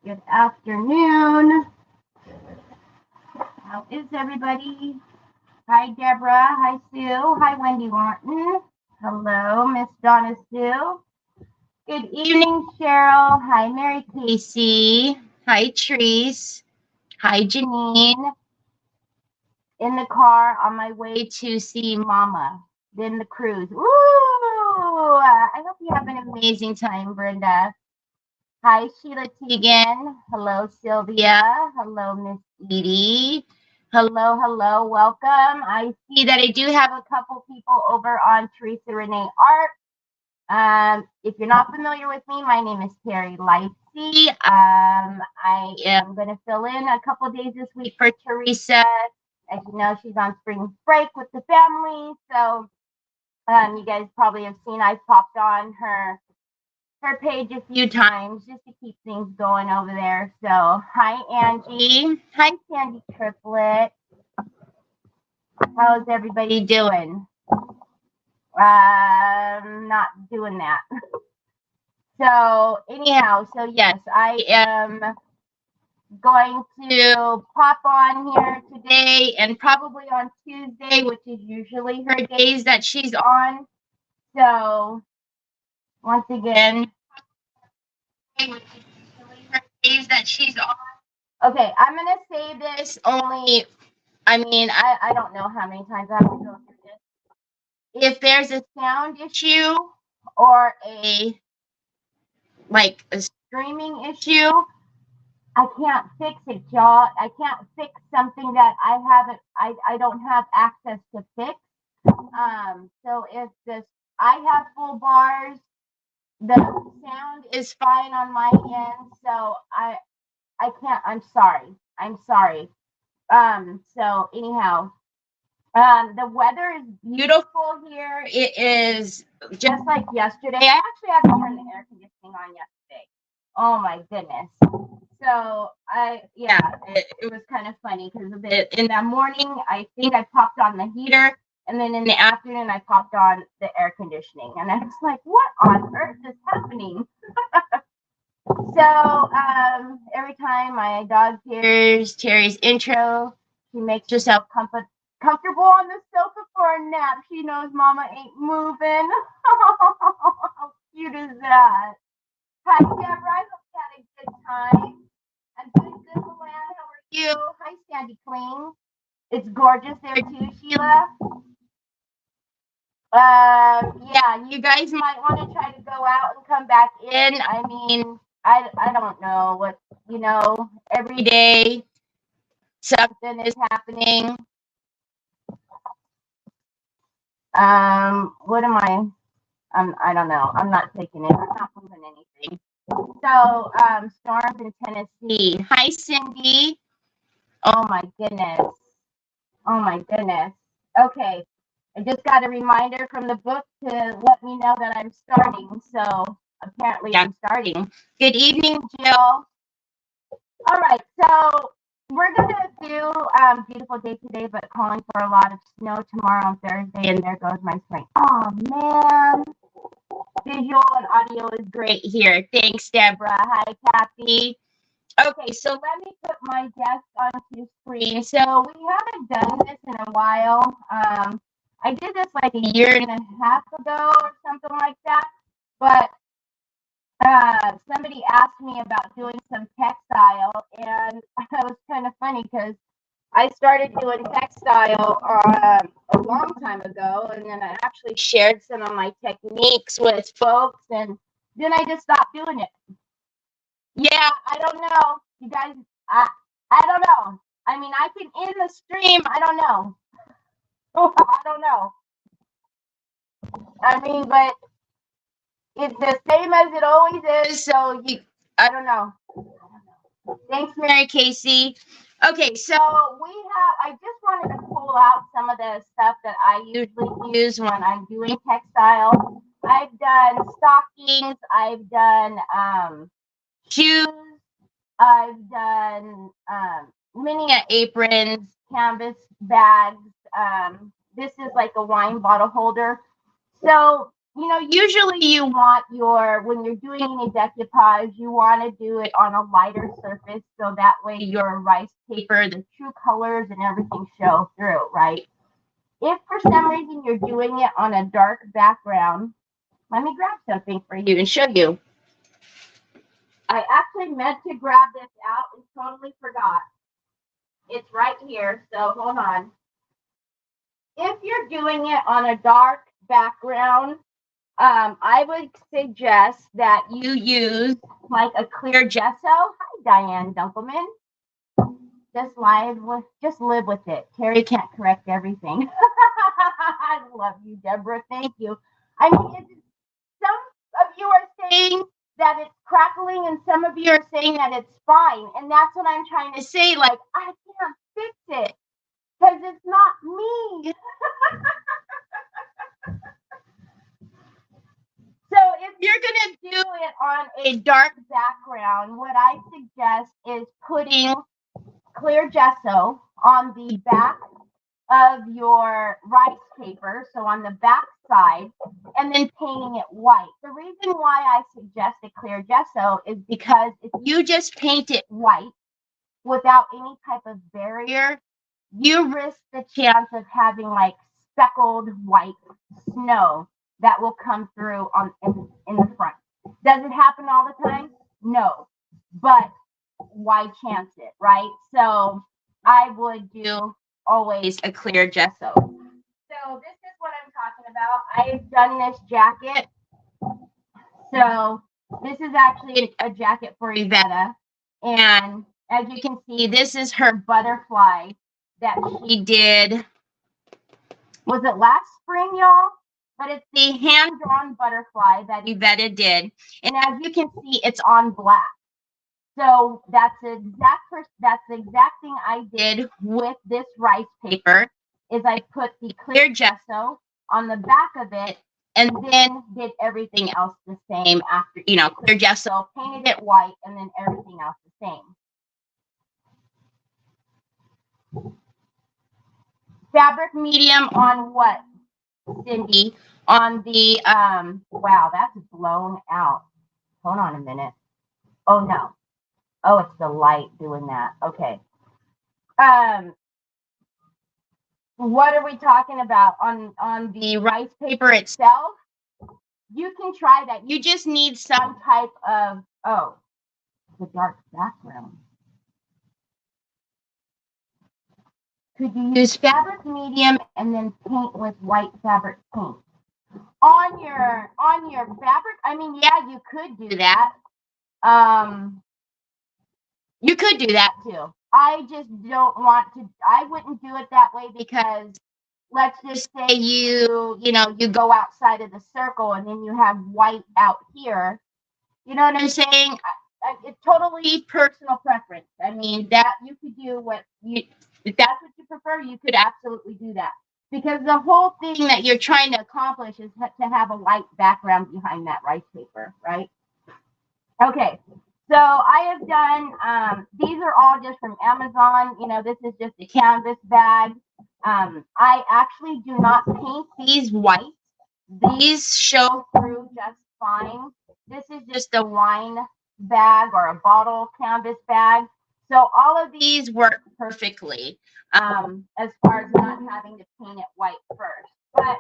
Good afternoon. How is everybody? Hi, Deborah. Hi, Sue. Hi, Wendy Martin. Hello, Miss Donna Sue. Good evening, Cheryl. Hi, Mary Casey. Hi, Treese. Hi, Janine. In the car on my way to see Mama. Then the cruise. Woo! I hope you have an amazing time, Brenda. Hi, Sheila Teagan. Hello, Sylvia. Hello, Miss Edie. Hello, welcome. I see that I do have a couple people over on Teresa Renee Art. If you're not familiar with me, my name is Terry Lightsey. I am going to fill in a couple days this week for Teresa. As you know, she's on spring break with the family. So you guys probably have seen I've popped on her page a few times just to keep things going over there. So hi, Angie. Hi, Sandy Triplet. How's everybody doing? Not doing that. So anyhow, so yes, I am going to pop on here today and probably on Tuesday, which is usually her days that she's on. So once again, days that she's on. Okay, I'm gonna say this only. I mean, I don't know how many times I have to go through this. If there's a sound issue or a streaming issue, I can't fix it, y'all. I can't fix something that I don't have access to fix. So if I have full bars, the sound is fine on my end. So I can't. I'm sorry. So anyhow, the weather is beautiful here. It is just like yesterday. I actually had to turn the air conditioning on yesterday. Oh my goodness. So it was kind of funny because in the morning, I think I popped on the heater, and then in the afternoon, I popped on the air conditioning, and I was like, what on earth is happening? So every time my dog hears Terry's intro, she makes herself comfortable on the sofa for a nap. She knows Mama ain't moving. How cute is that? Hi, Deborah. I hope you had a good time. A good Luann. How are you? Hi, Sandy Clean. It's gorgeous there too, Sheila. Yeah, you guys might want to try to go out and come back in. I mean, I don't know what, every day something is happening. What am I don't know. I'm not taking it. I'm not moving anything. So, storms in Tennessee. Hi, Cindy. Oh my goodness. Okay. I just got a reminder from the book to let me know that I'm starting. So apparently I'm starting. Good evening, Jill. All right. So we're going to do beautiful day today, but calling for a lot of snow tomorrow on Thursday. And there goes my spring. Oh, man. Visual and audio is great here. Thanks, Deborah. Hi, Kathy. Okay, so let me put my desk onto screen. So we haven't done this in a while. I did this like a year and a half ago or something like that. But somebody asked me about doing some textile, and that was kind of funny because I started doing textile a long time ago, and then I actually shared some of my techniques with folks, and then I just stopped doing it. Yeah, I don't know. You guys, I don't know. I mean, I can end the stream. I don't know. I don't know. I mean, but it's the same as it always is. So I don't know. Thanks, Mary Casey. Okay, so I just wanted to pull out some of the stuff that I usually use when I'm doing textile. I've done stockings. I've done shoes. I've done mini aprons, canvas bags. This is like a wine bottle holder. So you know, usually you want when you're doing any decoupage, you want to do it on a lighter surface so that way your rice paper, the true colors and everything show through, right? If for some reason you're doing it on a dark background, let me grab something for you and show you. I actually meant to grab this out and totally forgot. It's right here, so hold on. If you're doing it on a dark background, I would suggest that you use like a clear gesso. Hi, Diane Dunkelman. Just live with it. Terry can't correct everything. I love you, Deborah. Thank you. I mean, some of you are saying that it's crackling, and some of you are saying that it's fine, and that's what I'm trying to say. Like, I can't fix it because it's not me. So if you're going to do it on a dark background, what I suggest is putting clear gesso on the back of your rice paper, so on the back side, and then painting it white. The reason why I suggest a clear gesso is because if you just paint it white without any type of barrier, you risk the chance of having like speckled white snow that will come through in the front. Does it happen all the time? No, but why chance it, right? So I would do always a clear gesso. So this is what I'm talking about. I've done this jacket. So this is actually a jacket for Yvetta. And as you can see, this is her butterfly that she did. Was it last spring, y'all? But it's the hand-drawn butterfly that Yvetta did. And as you can see, it's on black. So that's the exact thing I did with this rice paper, is I put the clear gesso on the back of it and then did everything else the same after, clear gesso, painted it white, and then everything else the same. Fabric medium on what, Cindy? On the, wow, that's blown out. Hold on a minute. Oh, no. Oh, it's the light doing that. Okay. What are we talking about on the rice paper itself? You can try that. You just need some type of, the dark background. Could you use fabric medium and then paint with white fabric paint? On your fabric, I mean, yeah, you could do that. You could do that too. I just don't want to, I wouldn't do it that way because let's just say you go outside of the circle and then you have white out here. You know what I'm saying? It's totally personal preference. I mean, that you could do if that's what you prefer, you could absolutely do that. Because the whole thing that you're trying to accomplish is to have a light background behind that rice paper, right? Okay, so I have done, these are all just from Amazon. This is just a canvas bag. I actually do not paint these white. These show through just fine. This is just a wine bag or a bottle canvas bag. So all of these work perfectly as far as not having to paint it white first. But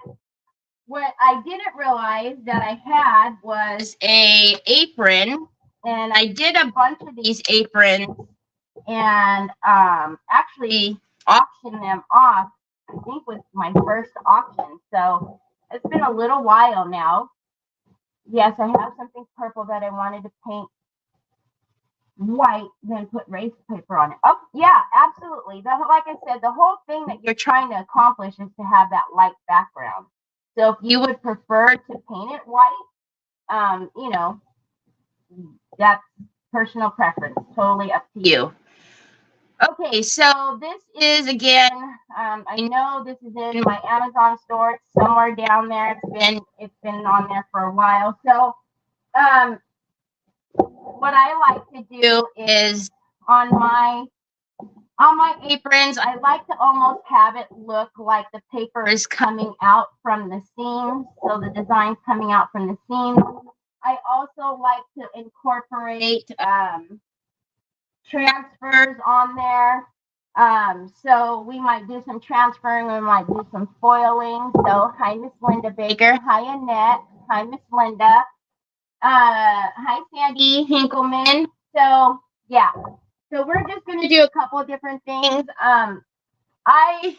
what I didn't realize that I had was a apron, and I did a bunch of these aprons and actually auctioned them off, I think with my first auction. So it's been a little while now. Yes, I have something purple that I wanted to paint white, then put race paper on it. Oh, yeah, absolutely. Like I said, the whole thing that you're trying to accomplish is to have that light background. So if you would prefer to paint it white, that's personal preference, totally up to you. Okay, so this is, again, I know this is in my Amazon store. It's somewhere down there. It's been on there for a while. So what I like to do is on my On my aprons, I like to almost have it look like the paper is coming out from the seams. So the design's coming out from the seams. I also like to incorporate transfers on there. So we might do some transferring, we might do some foiling. So hi, Miss Linda Baker. Hi, Annette. Hi, Miss Linda. Hi, Sandy Hinkleman. So yeah. So we're just going to do a couple of different things. I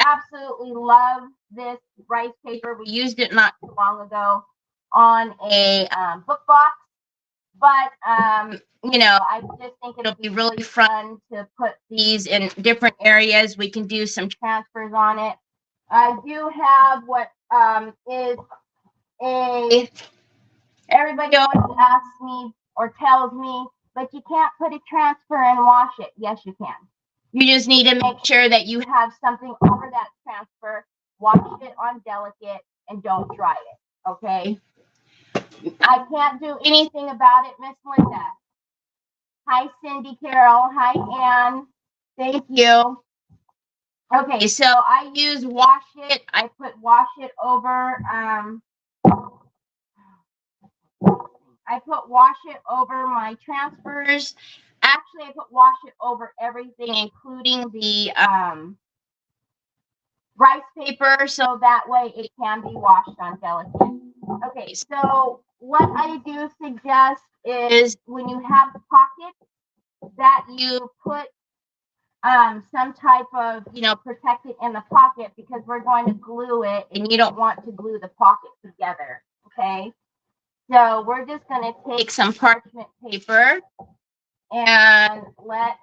absolutely love this rice paper. We used it not too long ago on a book box. But, you know, I just think it'll be really fun to put these in different areas. We can do some transfers on it. I do have what is a, everybody always asks me or tells me, but you can't put a transfer and wash it. Yes, you can. You just need to make sure that you have something over that transfer, wash it on delicate, and don't dry it, okay? I can't do anything about it, Miss Linda. Hi, Cindy Carol. Hi, Ann. Thank you. Okay, so I use wash it. I put wash it over, I put wash it over my transfers. Actually, I put wash it over everything, including the rice paper, so that way it can be washed on delicate. Okay, so what I do suggest is when you have the pocket, that you put some type of, you know, protect it in the pocket, because we're going to glue it and you don't want to glue the pocket together, okay? So we're just going to take some parchment paper and let's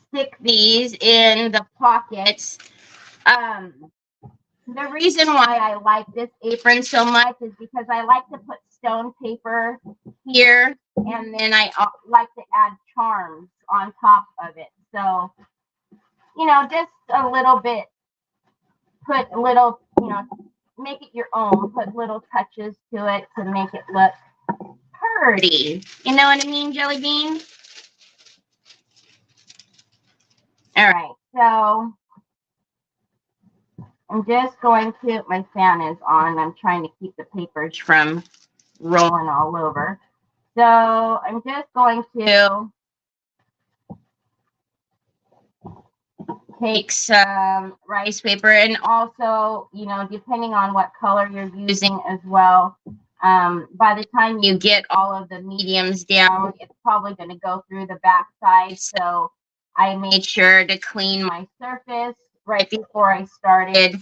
stick these in the pockets. The reason why I like this apron so much is because I like to put stone paper here, and then I like to add charms on top of it. So, you know, just a little bit, put little, you know, make it your own, put little touches to it to make it look pretty. You know what I mean, Jelly Bean? All right, so I'm just going to, my fan is on. I'm trying to keep the papers from rolling all over. So I'm just going to take some rice paper, and also, you know, depending on what color you're using as well, by the time you get all of the mediums down, it's probably going to go through the back side. So I made sure to clean my surface right before I started.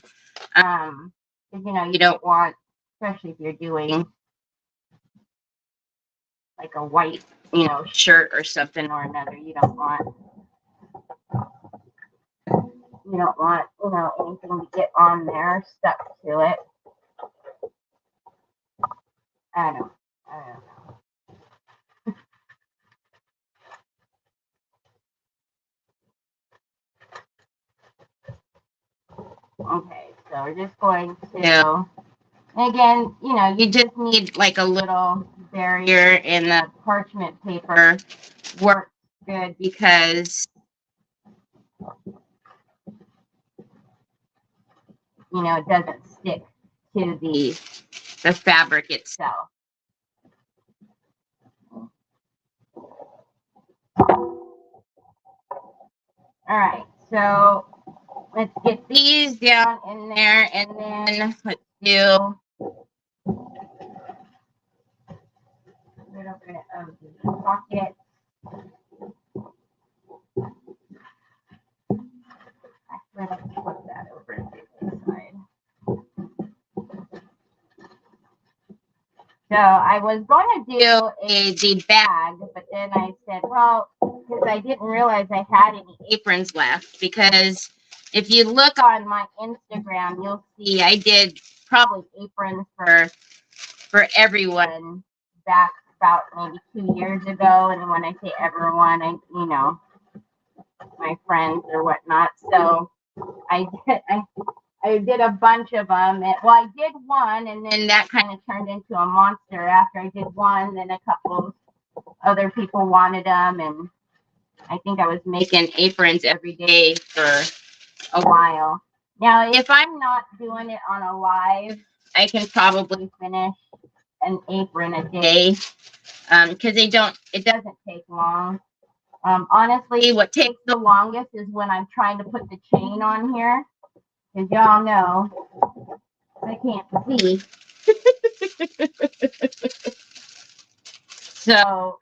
Because, you know, you don't want, especially if you're doing like a white, you know, shirt or something or another, you don't want, you know, anything to get on there, stuck to it. I don't know. Okay, so we're just going to, again, you know, you just need like a little barrier, and the parchment paper works good because, you know, it doesn't stick to the fabric itself. All right, so let's get these down in there, and then let's do a little bit of the pocket. Actually, let's flip that over to this side. So I was going to do the bag, but then I said, well, because I didn't realize I had any aprons left, because if you look on my Instagram, you'll see I did probably aprons for everyone back about maybe 2 years ago. And when I say everyone, I, you know, my friends or whatnot. So I did a bunch of them. Well, I did one, and then that kind of turned into a monster after I did one. Then a couple other people wanted them, and I think I was making aprons every day for a while. Now, if I'm not doing it on a live, I can probably finish an apron a day because it doesn't take long. Honestly, what takes the longest is when I'm trying to put the chain on here, because y'all know I can't see. So,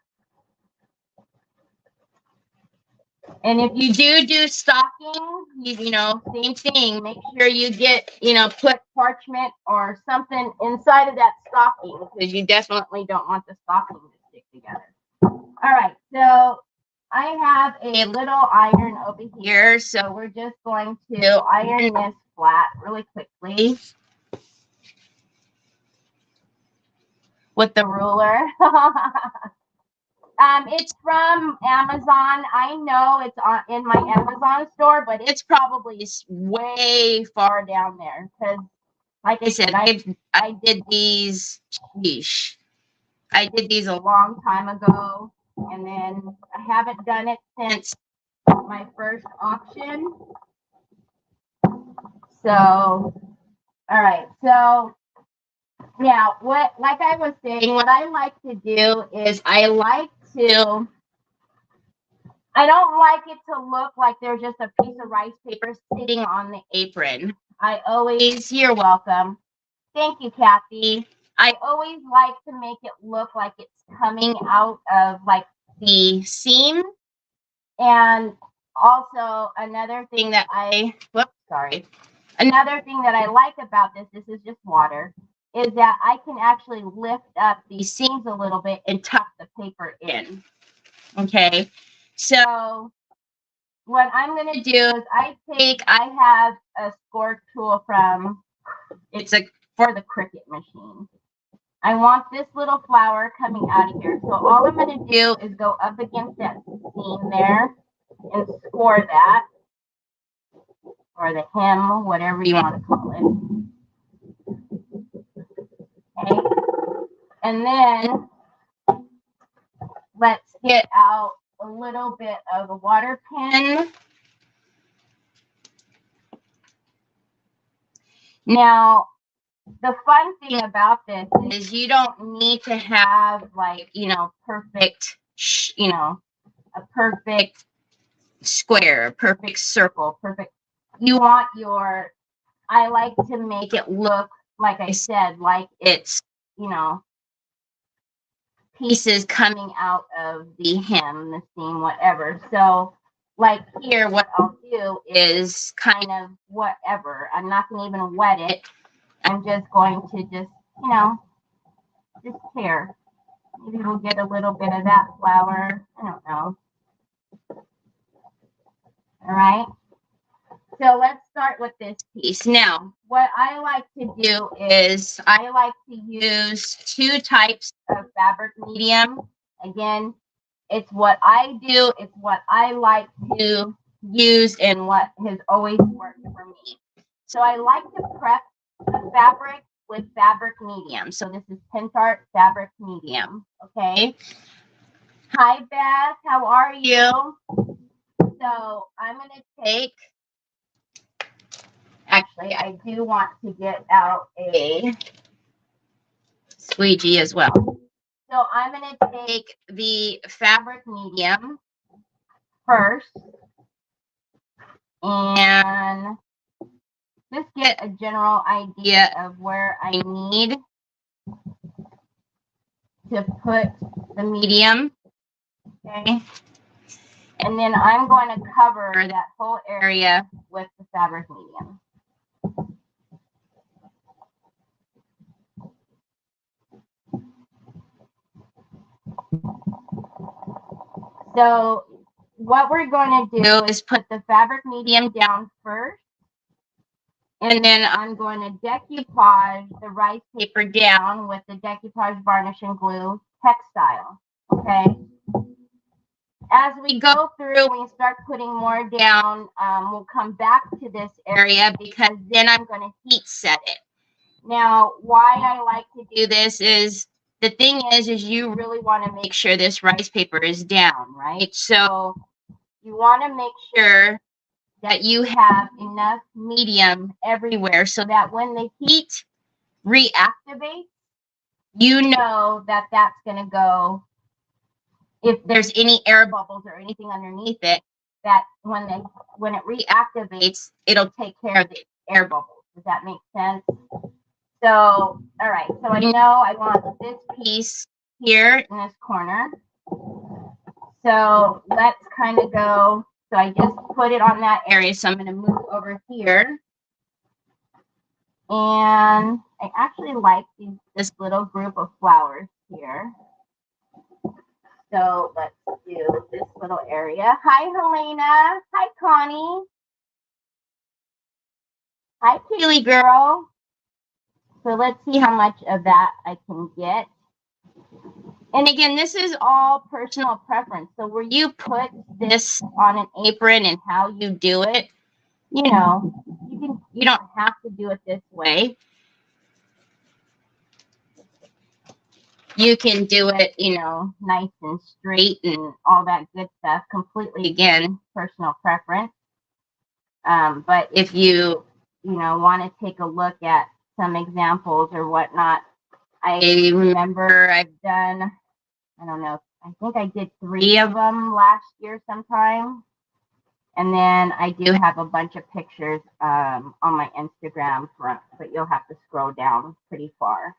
and if you do stocking, you know, same thing. Make sure you get, you know, put parchment or something inside of that stocking, because you definitely don't want the stocking to stick together. All right, so I have a little iron over here, so we're just going to iron this flat really quickly with the ruler. It's from Amazon. I know it's in my Amazon store, but it's probably way far down there because, like I said, I did these. Sheesh, I did these a long time ago, and then I haven't done it since my first auction. So, all right. So now, like I was saying, what I like to do is I don't like it to look like there's just a piece of rice paper sitting on the apron. You're welcome. Thank you, Kathy. I always like to make it look like it's coming out of like the seam. And also another thing that another thing that I like about this is just water, is that I can actually lift up these seams a little bit and tuck the paper in. Okay, so what I'm going to do is I have a score tool for the Cricut machine. I want this little flower coming out of here. So all I'm going to do is go up against that seam there and score that, or the hem, whatever you want to call it. Okay. And then let's get out a little bit of a water pen. Now, the fun thing about this is you don't need to have like, you know, perfect, you know, a perfect square, a perfect circle, perfect. You want I like to make it look, like I said, like it's, you know, pieces coming out of the hem, the seam, whatever. So like here, what I'll do is kind of whatever. I'm not going to even wet it. I'm just going to you know, just tear. Maybe we'll get a little bit of that flower. I don't know. All right. So let's start with this piece. Now, what I like to do is I like to use two types of fabric medium. Again, it's what I do. It's what I like to use and what has always worked for me. So I like to prep the fabric with fabric medium. So this is Pentart fabric medium. Okay. Hi, Beth. How are you? So I'm going to take, actually, I do want to get out a squeegee as well. So I'm going to take the fabric medium first and just get a general idea of where I need to put the medium. Okay. And then I'm going to cover that whole area with the fabric medium. So what we're going to do is put the fabric medium down first. And then I'm going to decoupage the rice paper down with the decoupage varnish and glue textile. Okay. As we go through, we start putting more down. We'll come back to this area because then I'm going to heat set it. Now, why I like to do this is the thing is you really want to make sure this rice paper is down, right? So you want to make sure that you have enough medium everywhere so that when the heat reactivates, you know that that's going to go, if there's any air bubbles or anything underneath it, that when it reactivates, it'll take care of the air bubbles. Does that make sense? So, all right. So I know I want this piece here in this corner. So let's kind of go. So I just put it on that area. So I'm going to move over here. And I actually like this little group of flowers here. So let's do this little area. Hi, Helena. Hi, Connie. Hi, Keely girl. So let's see how much of that I can get. And again, this is all personal preference. So where you put this on an apron and how you do it, you know, you don't have to do it this way. You can do it, you know, nice and straight and all that good stuff. Completely, again, personal preference. But if you want to take a look at some examples or whatnot, I remember I've done, I don't know, I think I did 3 of them last year sometime. And then I do have a bunch of pictures on my Instagram front, but you'll have to scroll down pretty far.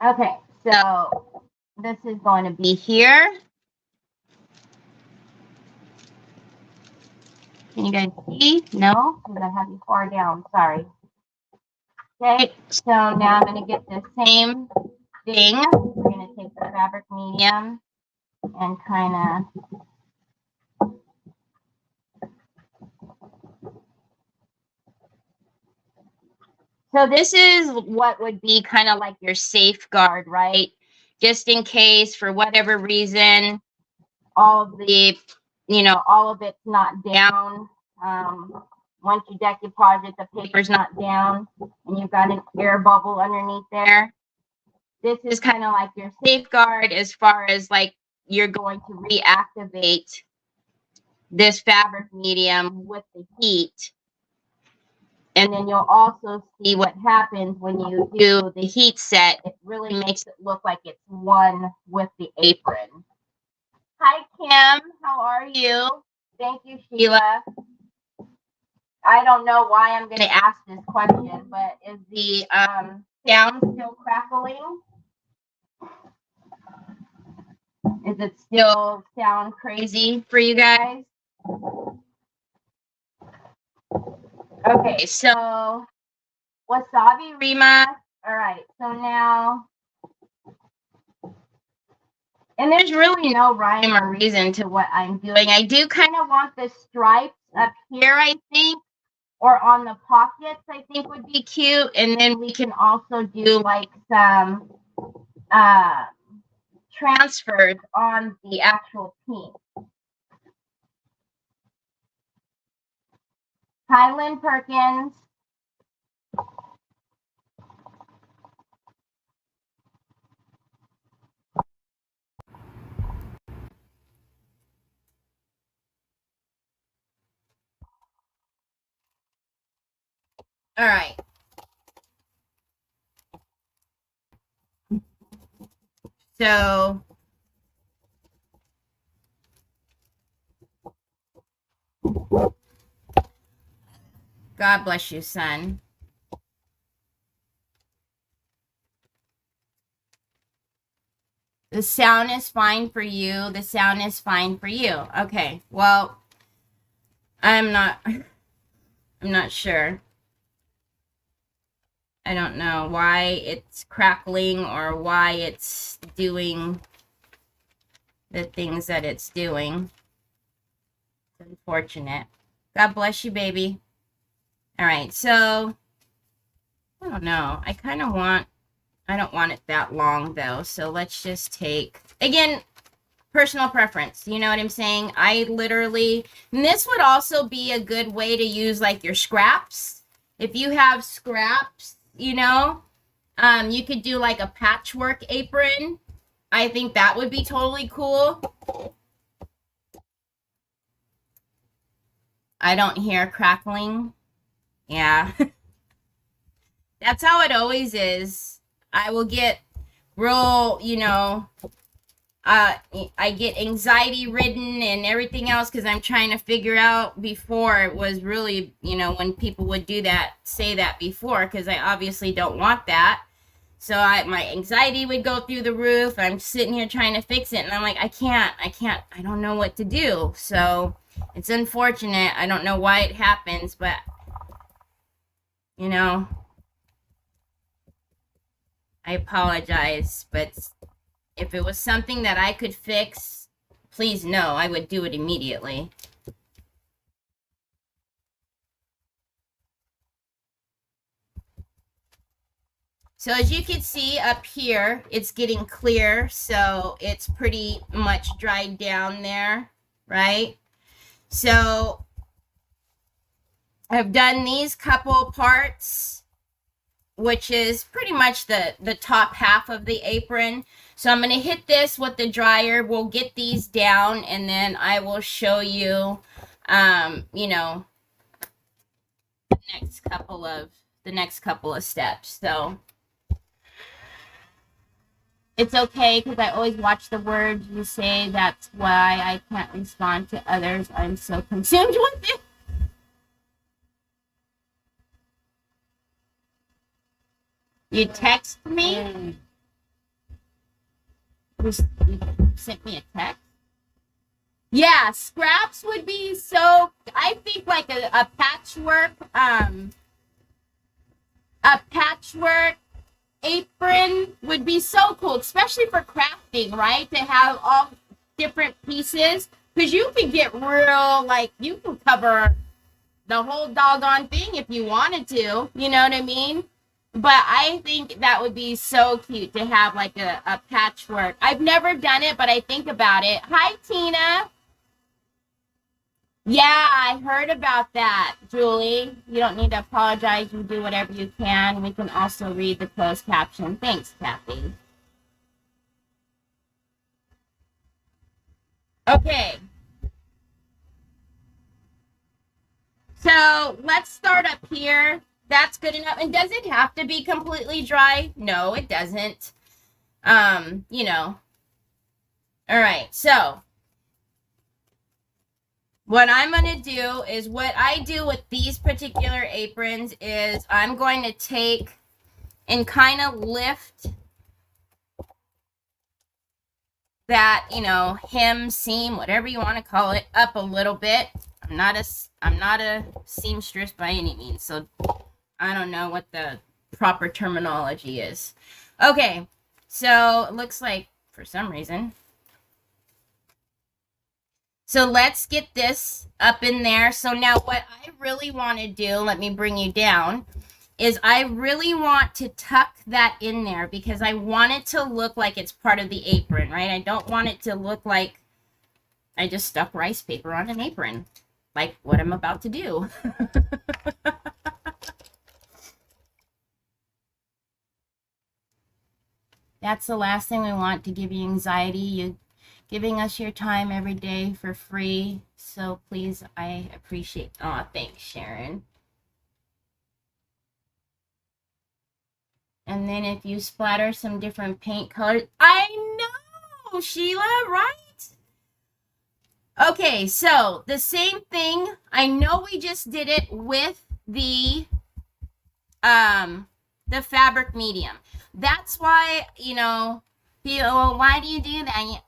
Okay, so this is going to be here. Can you guys see? No? Because I have you far down. Sorry. Okay, so now I'm going to get the same thing. We're going to take the fabric medium and kind of so this is what would be kind of like your safeguard, right? Just in case, for whatever reason, all of it's not down. Once you decoupage it, the paper's not down, and you've got an air bubble underneath there. This is kind of like your safeguard as far as like you're going to reactivate this fabric medium with the heat. And then you'll also see what happens when you do the heat set. It really makes it look like it's one with the apron. Hi, Kim. How are you? Thank you, Sheila. I don't know why I'm going to ask this question, but is the sound still crackling? Is it still sound crazy for you guys? Okay, so wasabi Rima. All right, so now, and there's really no rhyme or reason to what I'm doing. I do kind of want the stripes up here, I think, or on the pockets, I think would be cute. And then we can also do like some transfers on the actual pink. Highland Perkins. All right. So God bless you, son. The sound is fine for you. The sound is fine for you. Okay. Well, I'm not sure. I don't know why it's crackling or why it's doing the things that it's doing. It's unfortunate. God bless you, baby. All right, so I don't know. I don't want it that long though. So let's just take, again, personal preference. You know what I'm saying? I literally, and this would also be a good way to use like your scraps. If you have scraps, you know, You could do like a patchwork apron. I think that would be totally cool. I don't hear crackling. Yeah. That's how it always is. I will get real, you know, I get anxiety ridden and everything else because I'm trying to figure out. Before it was really, you know, when people would do that, say that before, because I obviously don't want that. So my anxiety would go through the roof. I'm sitting here trying to fix it, and I'm like, I can't, I don't know what to do. So it's unfortunate. I don't know why it happens, but, you know, I apologize. But if it was something that I could fix, please know, I would do it immediately. So as you can see up here, it's getting clear. So it's pretty much dried down there, right? So I've done these couple parts, which is pretty much the top half of the apron. So I'm going to hit this with the dryer. We'll get these down, and then I will show you, you know, the next couple of steps. So it's okay, because I always watch the words you say. That's why I can't respond to others. I'm so consumed with it. You text me? You sent me a text? Yeah, scraps would be so, I think like a patchwork apron would be so cool, especially for crafting, right? To have all different pieces, because you can get real, like, you can cover the whole doggone thing if you wanted to, you know what I mean? But I think that would be so cute to have like a patchwork. I've never done it, but I think about it. Hi, Tina. Yeah, I heard about that, Julie. You don't need to apologize. You do whatever you can. We can also read the closed caption. Thanks, Kathy. Okay. So let's start up here. That's good enough. And does it have to be completely dry? No, it doesn't. You know. All right, so what I'm going to do is, what I do with these particular aprons is I'm going to take and kind of lift that, you know, hem, seam, whatever you want to call it, up a little bit. I'm not a seamstress by any means, so I don't know what the proper terminology is. Okay, so it looks like, for some reason. So let's get this up in there. So now what I really want to do, let me bring you down, is I really want to tuck that in there, because I want it to look like it's part of the apron, right? I don't want it to look like I just stuck rice paper on an apron, like what I'm about to do. That's the last thing we want, to give you anxiety. You giving us your time every day for free. So please, I appreciate. Oh, thanks, Sharon. And then if you splatter some different paint colors. I know, Sheila, right? Okay, so the same thing. I know we just did it with the fabric medium. That's why, you know, people, well, why do you do that?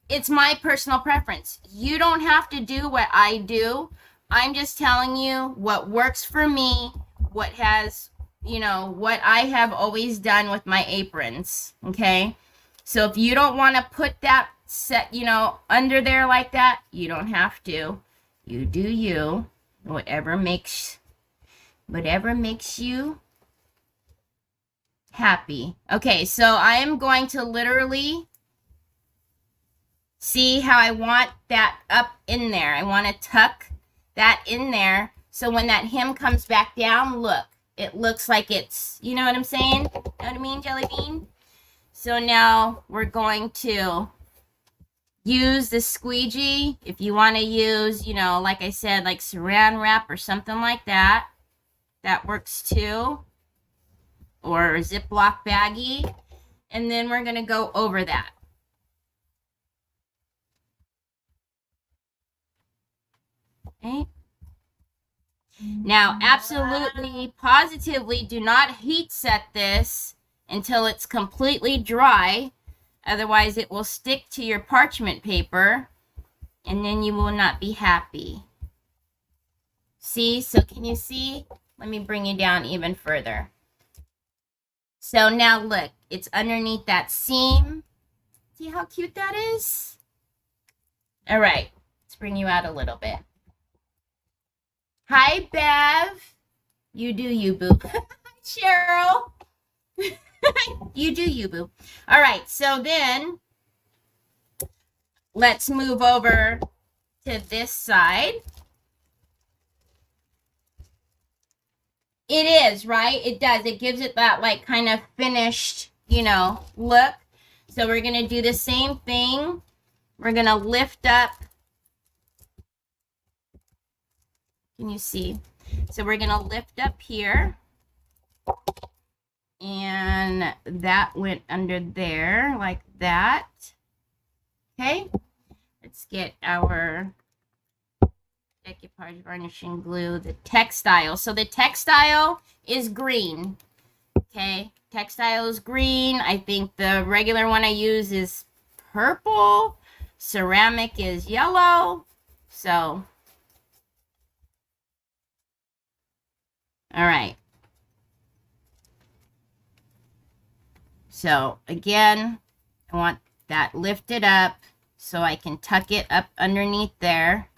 It's my personal preference. You don't have to do what I do. I'm just telling you what works for me, what has, you know, what I have always done with my aprons, okay? So if you don't want to put that set, you know, under there like that, you don't have to. You do you. Whatever makes you happy. Okay, so I am going to literally see how I want that up in there. I want to tuck that in there, so when that hem comes back down, look, it looks like it's, you know what I'm saying? Know what I mean, Jelly Bean? So now we're going to use the squeegee. If you want to use, you know, like I said, like saran wrap or something like that, that works too. Or a Ziploc baggie. And then we're going to go over that. Okay. Now, absolutely, positively, do not heat set this until it's completely dry. Otherwise, it will stick to your parchment paper, and then you will not be happy. See? So can you see? Let me bring you down even further. So now look, it's underneath that seam. See how cute that is? All right, let's bring you out a little bit. Hi, Bev. You do you, boo. Cheryl. You do you, boo. All right, so then let's move over to this side. It is, right? It does. It gives it that, like, kind of finished, you know, look. So we're going to do the same thing. We're going to lift up. Can you see? So we're going to lift up here. And that went under there like that. Okay. Let's get our Decoupage varnishing glue, the textile. So the textile is green. Okay. Textile is green. I think the regular one I use is purple. Ceramic is yellow. So, all right. So again, I want that lifted up so I can tuck it up underneath there.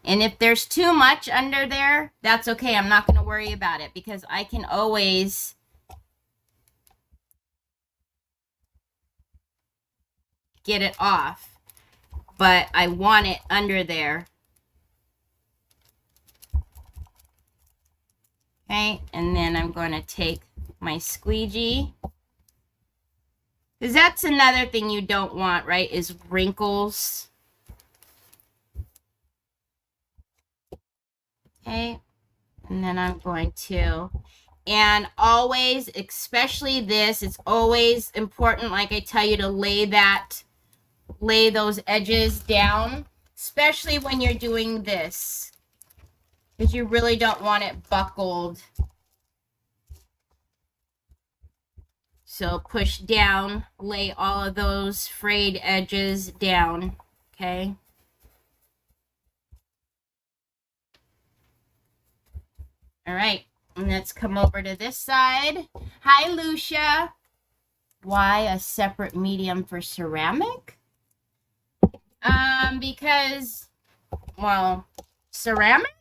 And if there's too much under there, that's okay. I'm not going to worry about it because I can always get it off. But I want it under there. Okay, and then I'm going to take my squeegee. Because that's another thing you don't want, right, is wrinkles. Okay, and then I'm going to, and always, especially this, it's always important, like I tell you, to lay those edges down, especially when you're doing this, because you really don't want it buckled. So push down, lay all of those frayed edges down, okay? All right, and let's come over to this side. Hi, Lucia. Why a separate medium for ceramic? Because, well, ceramic?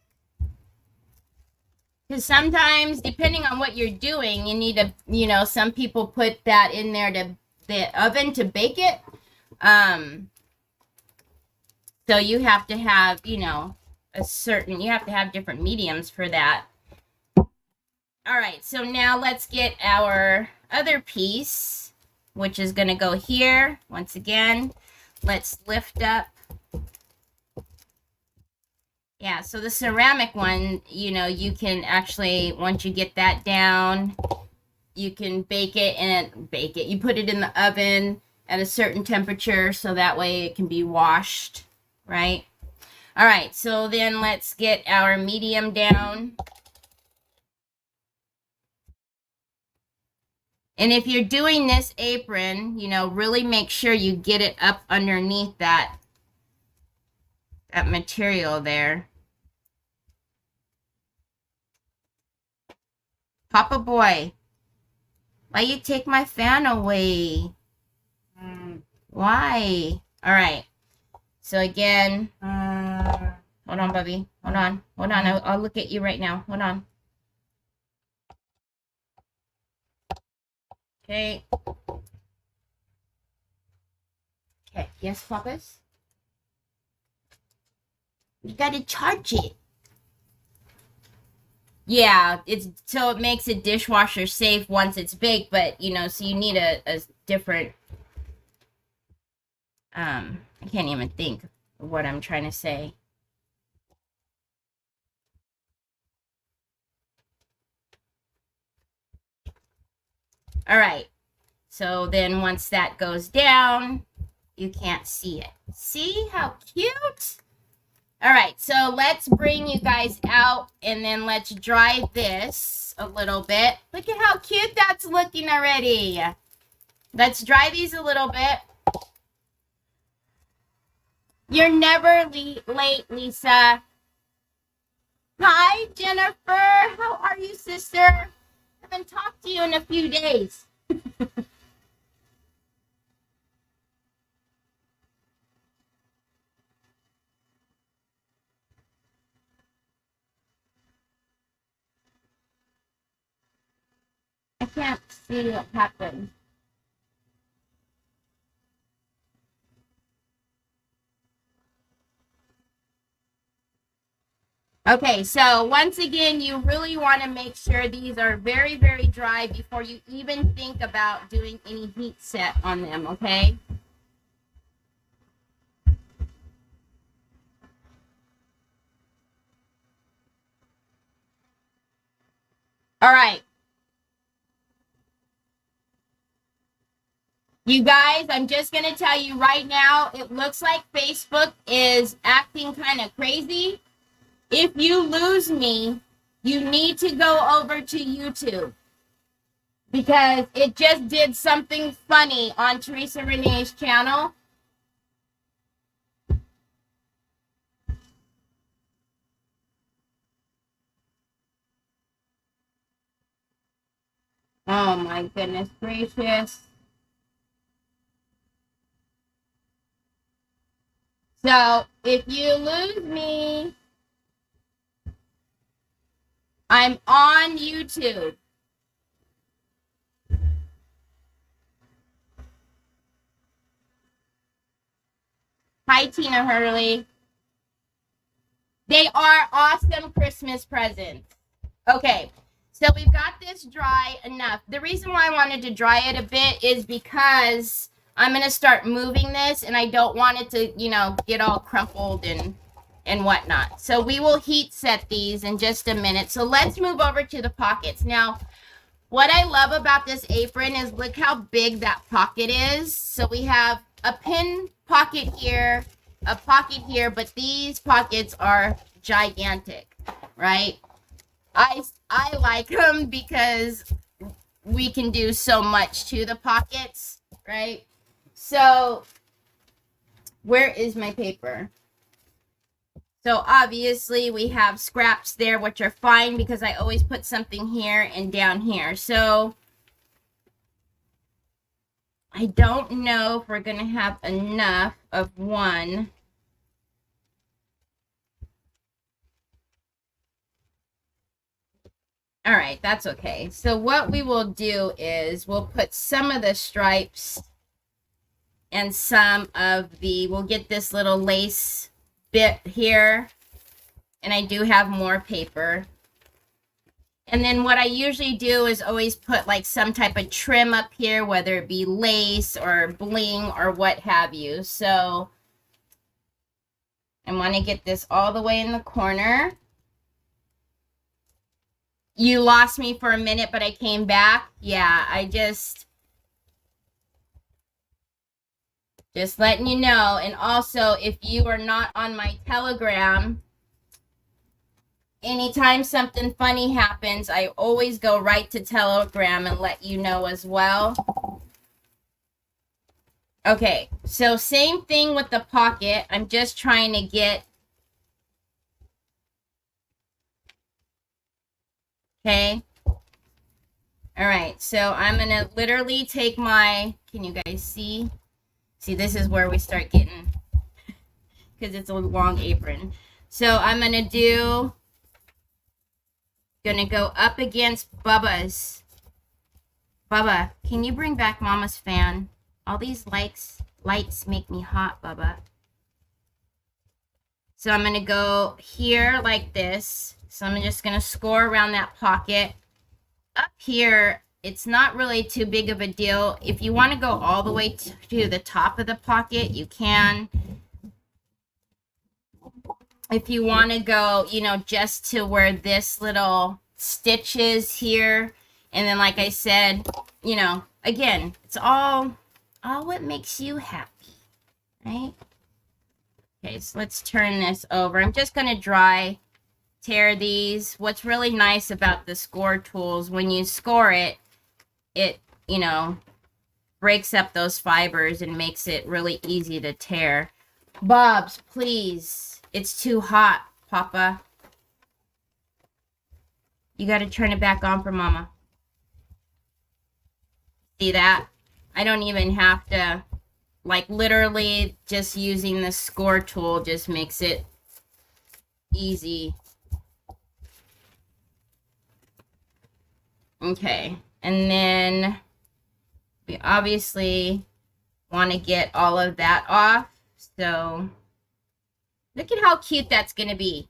Because sometimes, depending on what you're doing, you need to, you know, some people put that in there to the oven to bake it. So you have to have, you know, you have to have different mediums for that. All right, so now let's get our other piece, which is going to go here. Once again, let's lift up. Yeah, so the ceramic one, you know, you can actually, once you get that down, you can bake it and bake it. You put it in the oven at a certain temperature so that way it can be washed, right? All right, so then let's get our medium down. And if you're doing this apron, you know, really make sure you get it up underneath that material there. Papa boy, why you take my fan away? Why? All right. So again, hold on, Bubby. Hold on. Hold on. I'll look at you right now. Hold on. Okay. Okay. Yes, Pocus? You gotta charge it. Yeah, it's so it makes it dishwasher safe once it's baked, but you know, so you need a different I can't even think of what I'm trying to say. All right. So then once that goes down, you can't see it. See how cute? All right, so let's bring you guys out and then let's dry this a little bit. Look at how cute that's looking already. Let's dry these a little bit. You're never late, Lisa. Hi, Jennifer. How are you, sister? I haven't talked to you in a few days. I can't see what happened. Okay, so once again, you really want to make sure these are very, very dry before you even think about doing any heat set on them, okay? All right. You guys, I'm just going to tell you right now, it looks like Facebook is acting kind of crazy. If you lose me, you need to go over to YouTube because it just did something funny on Teresa Renee's channel. Oh my goodness gracious. So if you lose me, I'm on YouTube. Hi, Tina Hurley. They are awesome Christmas presents. Okay, so we've got this dry enough. The reason why I wanted to dry it a bit is because I'm going to start moving this, and I don't want it to, you know, get all crumpled and whatnot. So we will heat set these in just a minute. So let's move over to the pockets. Now, what I love about this apron is look how big that pocket is. So we have a pin pocket here, a pocket here, but these pockets are gigantic, right? I like them because we can do so much to the pockets, right? So where is my paper? So obviously we have scraps there, which are fine because I always put something here and down here. So I don't know if we're going to have enough of one. All right, that's okay. So what we will do is we'll put some of the stripes and some of the, we'll get this little lace bit here, and I do have more paper. And then what I usually do is always put like some type of trim up here, whether it be lace or bling or what have you. So I want to get this all the way in the corner. You lost me for a minute, but I came back. Yeah, I just letting you know. And also, if you are not on my Telegram, anytime something funny happens, I always go right to Telegram and let you know as well. Okay, so same thing with the pocket. I'm just trying to get... Okay. All right, so I'm going to literally take my... Can you guys see? See, this is where we start getting... Because it's a long apron. So I'm going to do... Gonna go up against Bubba's. Bubba, can you bring back Mama's fan? All these lights make me hot, Bubba. So I'm gonna go here like this. So I'm just going to score around that pocket. Up here, it's not really too big of a deal. If you want to go all the way to the top of the pocket, you can. If you want to go, you know, just to where this little stitch is here. And then, like I said, you know, again, it's all what makes you happy, right? Okay, so let's turn this over. I'm just going to dry tear these. What's really nice about the score tools, when you score it, you know, breaks up those fibers and makes it really easy to tear. Bobs, please. It's too hot, Papa. You got to turn it back on for Mama. See that? I don't even have to, like, literally just using the score tool just makes it easy. Okay, and then we obviously want to get all of that off. So look at how cute that's going to be.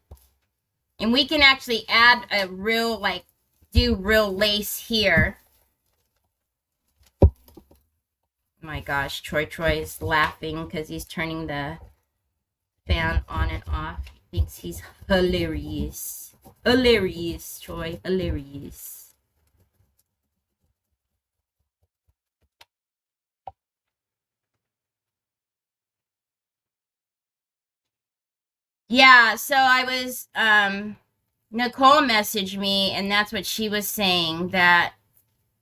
And we can actually add a real, like, do real lace here. Oh my gosh, Troy is laughing because he's turning the fan on and off. He thinks he's hilarious. Hilarious, Troy, hilarious. Yeah, so I was, Nicole messaged me, and that's what she was saying, that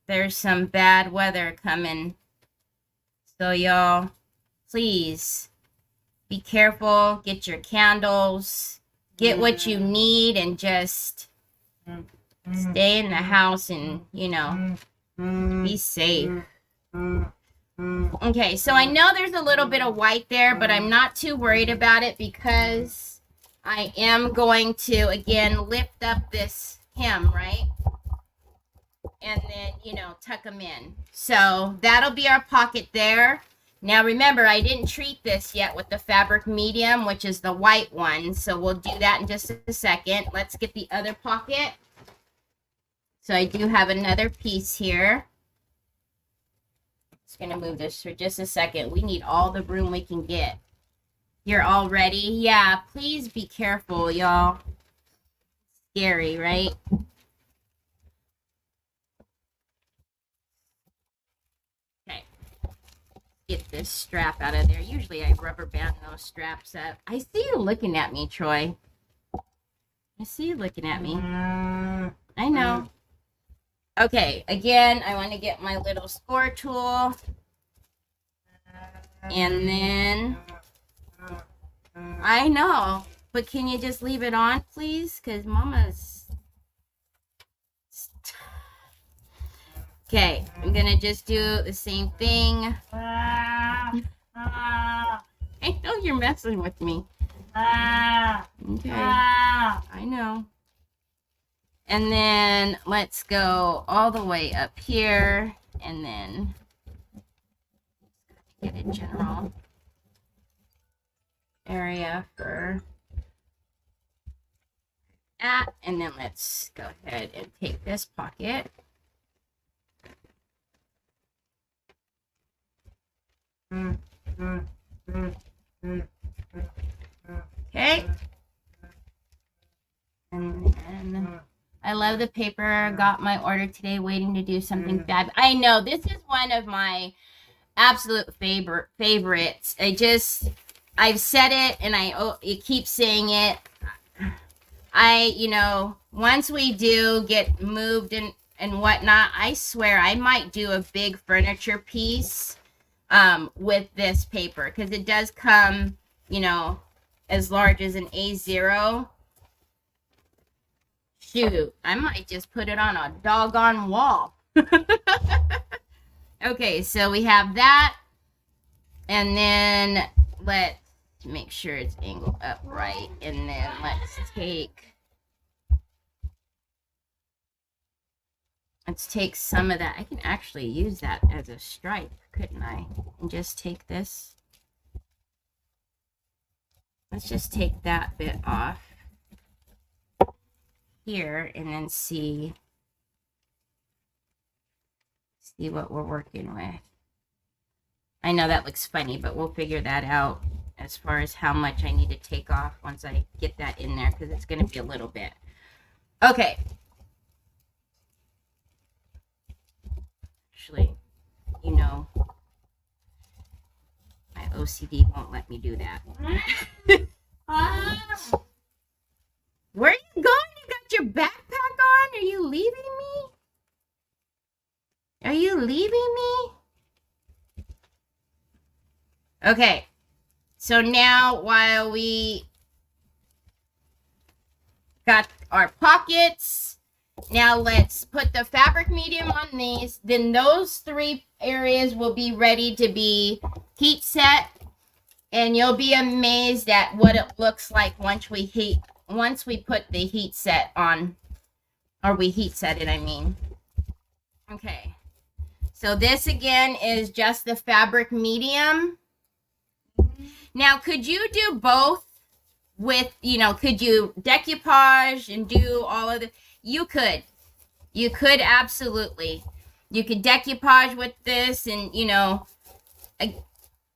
there's some bad weather coming. So y'all, please be careful, get your candles, get what you need, and just stay in the house and, you know, be safe. Okay, so I know there's a little bit of white there, but I'm not too worried about it because I am going to, again, lift up this hem, right? And then, you know, tuck them in. So that'll be our pocket there. Now, remember, I didn't treat this yet with the fabric medium, which is the white one. So we'll do that in just a second. Let's get the other pocket. So I do have another piece here. Just going to move this for just a second. We need all the room we can get. You're all ready? Yeah, please be careful, y'all. Scary, right? Okay. Get this strap out of there. Usually I rubber band those straps up. I see you looking at me, Troy. I see you looking at me. I know. Okay, again, I want to get my little score tool. And then... I know, but can you just leave it on, please? Because Mama's... Okay, I'm going to just do the same thing. I know you're messing with me. Okay, I know. And then let's go all the way up here, and then get a general area for that. And then let's go ahead and take this pocket. Okay. And then I love the paper. Got my order today, waiting to do something fab. I know, this is one of my absolute favorites. I've said it, and you keep saying it. You know, once we do get moved and whatnot, I swear I might do a big furniture piece with this paper, because it does come, you know, as large as an A0. Shoot, I might just put it on a doggone wall. Okay, so we have that, and then let's make sure it's angled upright, and then let's take some of that. I can actually use that as a stripe, couldn't I? And just take this. Let's just take that bit off. here and then see what we're working with. I know that looks funny, but we'll figure that out as far as how much I need to take off once I get that in there, because it's going to be a little bit. Okay. Actually, you know, my OCD won't let me do that. Where are you going? You got your backpack on? Are you leaving me? Are you leaving me? Okay. So now, while we got our pockets, now let's put the fabric medium on these. Then those 3 areas will be ready to be heat set. And you'll be amazed at what it looks like once we put the heat set on, or we heat set it, I mean. Okay. So this again is just the fabric medium. Now, could you do both with, you know, could you decoupage and do all of the, you could absolutely. You could decoupage with this and, you know,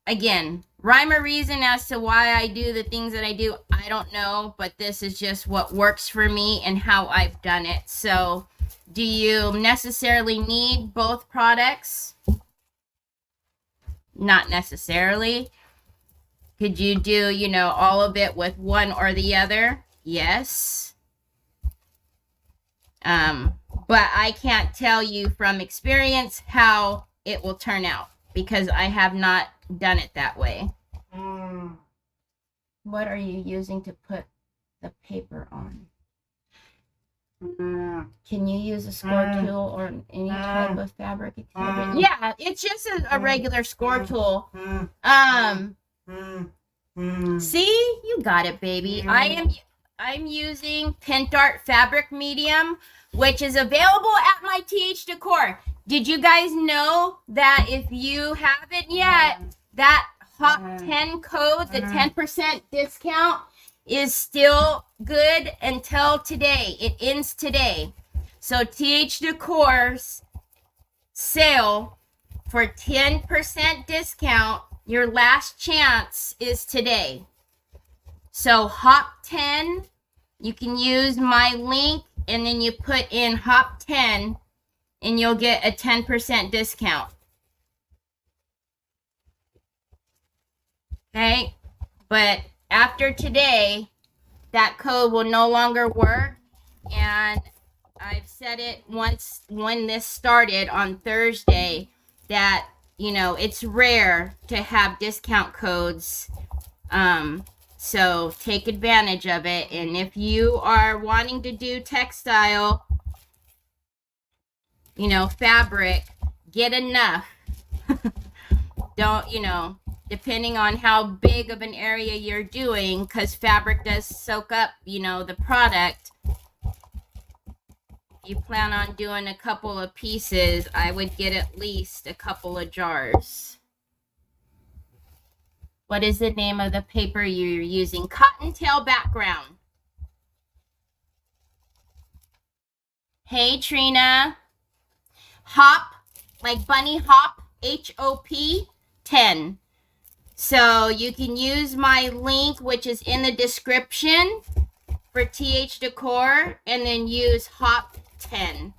again, rhyme or reason as to why I do the things that I do, I don't know, but this is just what works for me and how I've done it. So, do you necessarily need both products? Not necessarily. Could you do, you know, all of it with one or the other? Yes. But I can't tell you from experience how it will turn out because I have not done it that way. What are you using to put the paper on? Can you use a score tool or any type of fabric? Yeah, it's just a regular score tool. See, you got it, baby. I'm using Pentart fabric medium, which is available at my TH Decor. Did you guys know that if you haven't yet, that Hot 10 code, the 10% discount, is still good until today. It ends today. So TH Decor's sale for 10% discount, your last chance is today. So Hop 10, you can use my link and then you put in Hop 10 and you'll get a 10% discount. Okay, but after today, that code will no longer work, and I've said it once when this started on Thursday that, you know, it's rare to have discount codes, so take advantage of it. And if you are wanting to do textile, you know, fabric, get enough. Don't, you know, depending on how big of an area you're doing, because fabric does soak up, you know, the product. If you plan on doing a couple of pieces, I would get at least a couple of jars. What is the name of the paper you're using? Cottontail background. Hey, Trina. Hop, like bunny hop, HOP 10. So you can use my link, which is in the description for TH Decor, and then use Hop 10.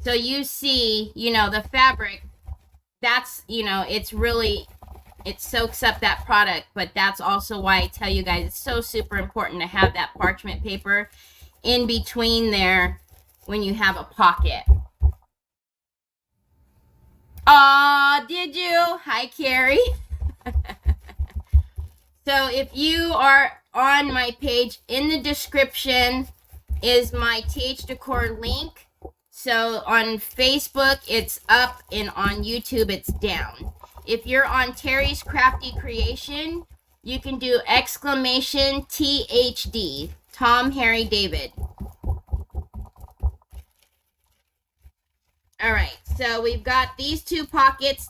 So you see, you know, the fabric, that's, you know, it's really, it soaks up that product, but that's also why I tell you guys it's so super important to have that parchment paper in between there when you have a pocket. Aw, did you? Hi, Carrie. So if you are on my page, in the description is my TH Decor link. So on Facebook, it's up, and on YouTube, it's down. If you're on Terry's Crafty Creation, you can do exclamation THD. Tom, Harry, David. All right, so we've got these two pockets.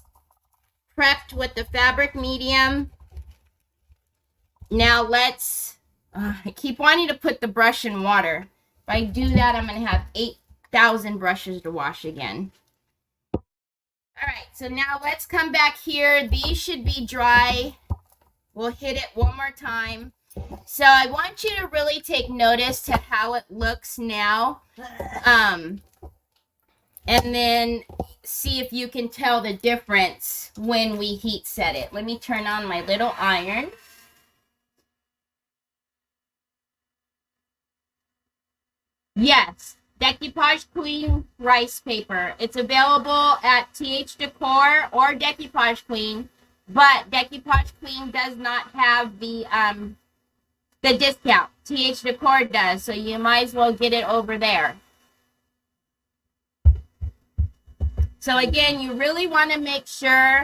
prepped with the fabric medium. Now let's, I keep wanting to put the brush in water. If I do that, I'm going to have 8,000 brushes to wash again. All right, so now let's come back here. These should be dry. We'll hit it one more time. So I want you to really take notice to how it looks now. And then see if you can tell the difference when we heat set it. Let me turn on my little iron. Yes, Decoupage Queen rice paper. It's available at TH Decor or Decoupage Queen, but Decoupage Queen does not have the discount. TH Decor does, so you might as well get it over there. So again, you really want to make sure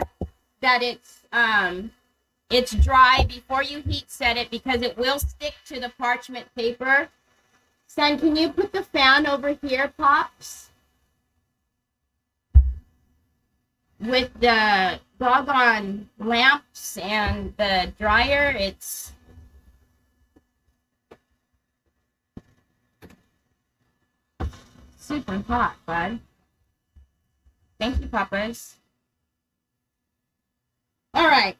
that it's dry before you heat set it, because it will stick to the parchment paper. Son, can you put the fan over here, Pops? With the doggone lamps and the dryer, it's super hot, bud. Thank you, Papas. All right.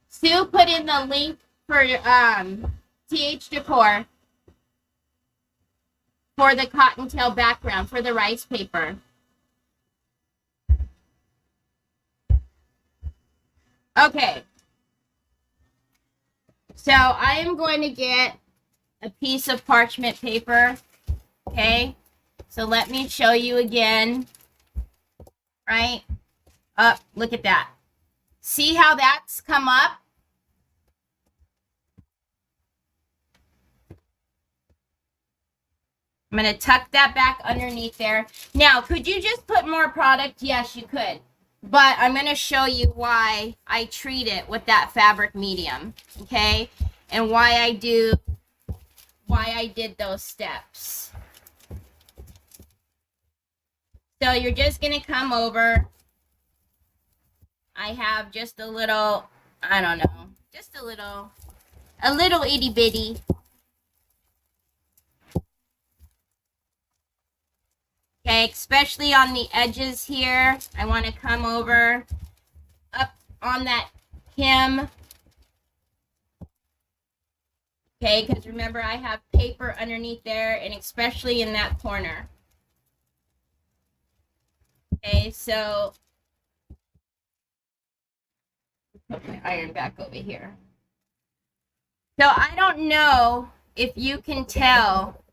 Sue put in the link for TH Decor for the cottontail background for the rice paper. Okay. So I am going to get a piece of parchment paper. Okay. So let me show you again. Right? Up. Look at that. See how that's come up? I'm going to tuck that back underneath there. Now, could you just put more product? Yes, you could. But I'm going to show you why I treat it with that fabric medium. Okay? And why I did those steps. So you're just going to come over. I have just a little, I don't know, just a little itty bitty. Okay, especially on the edges here. I want to come over up on that hem. Okay, because remember I have paper underneath there, and especially in that corner. Okay, so put my iron back over here. So I don't know if you can tell.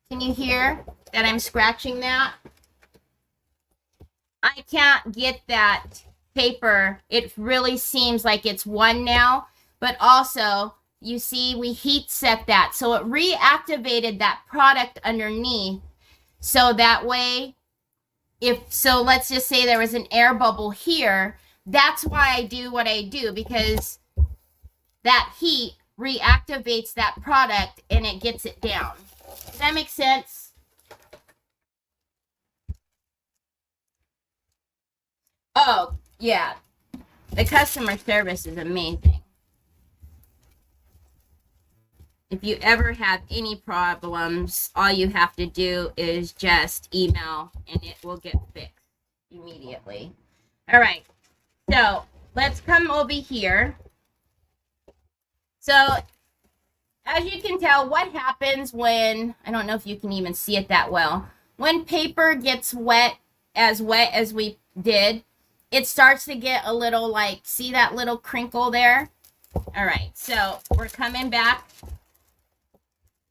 Can you hear that I'm scratching that? I can't get that paper. It really seems like it's one now, but also you see we heat set that. So it reactivated that product underneath. So that way, so let's just say there was an air bubble here. That's why I do what I do, because that heat reactivates that product and it gets it down. Does that make sense? Oh, yeah. The customer service is amazing. If you ever have any problems, all you have to do is just email and it will get fixed immediately. All right. So let's come over here. So as you can tell, what happens when, I don't know if you can even see it that well, when paper gets wet as we did, it starts to get a little like, see that little crinkle there? All right, so we're coming back.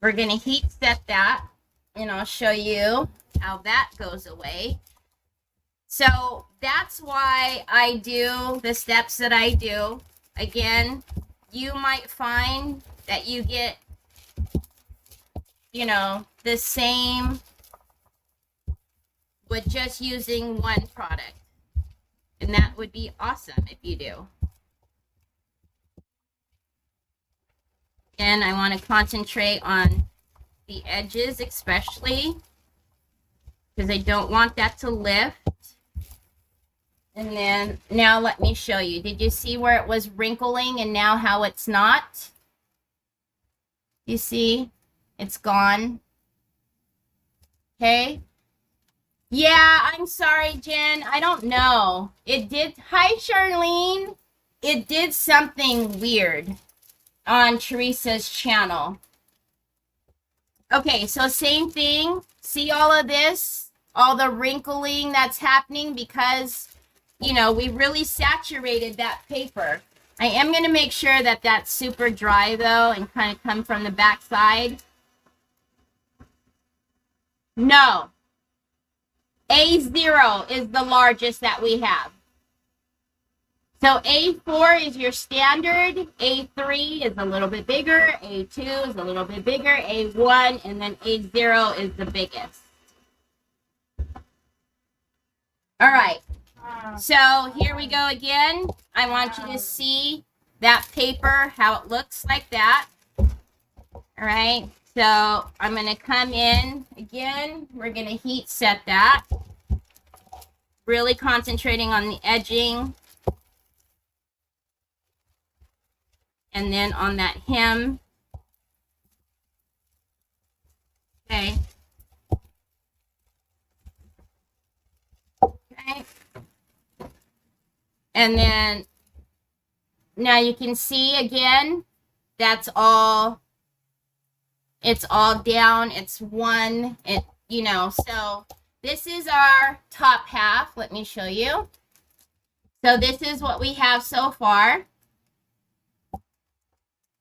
We're going to heat set that, and I'll show you how that goes away. So that's why I do the steps that I do. Again, you might find that you get, you know, the same with just using one product. And that would be awesome if you do. And I want to concentrate on the edges especially. because I don't want that to lift. And then now let me show you. Did you see where it was wrinkling and now how it's not? You see? It's gone. Okay. Yeah, I'm sorry, Jen. I don't know. It did. Hi, Charlene. It did something weird on Teresa's channel. Okay, so same thing. See all of this? All the wrinkling that's happening because, you know, we really saturated that paper. I am going to make sure that that's super dry, though, and kind of come from the back side. No. A0 is the largest that we have. So A4 is your standard, A3 is a little bit bigger, A2 is a little bit bigger, A1, and then A0 is the biggest. All right, so here we go again. I want you to see that paper, how it looks like that. All right, so I'm going to come in again. We're going to heat set that. Really concentrating on the edging. And then on that hem. Okay. Okay. And then now you can see again, that's all, it's all down. It's one, you know, so this is our top half. Let me show you. So this is what we have so far.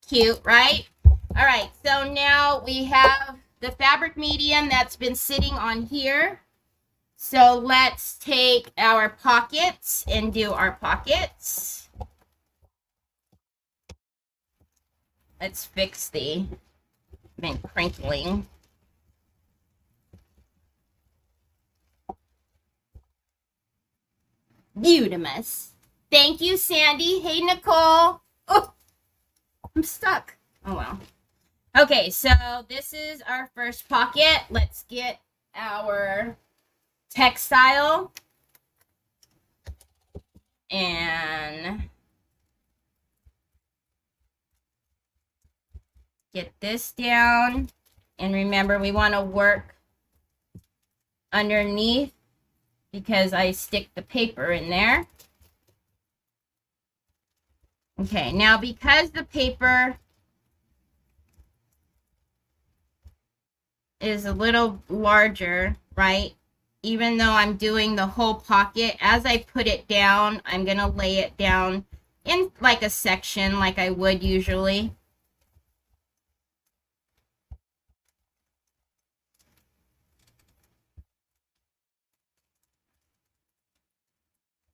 Cute, right? All right, so now we have the fabric medium that's been sitting on here. So let's take our pockets and do our pockets. Let's fix the been crinkling. Beautimous. Thank you, Sandy. Hey, Nicole. Oh, I'm stuck. Oh, well. Okay, so this is our first pocket. Let's get our textile. And get this down. And remember, we want to work underneath because I stick the paper in there. Okay, now because the paper is a little larger, right? Even though I'm doing the whole pocket, as I put it down, I'm going to lay it down in like a section like I would usually.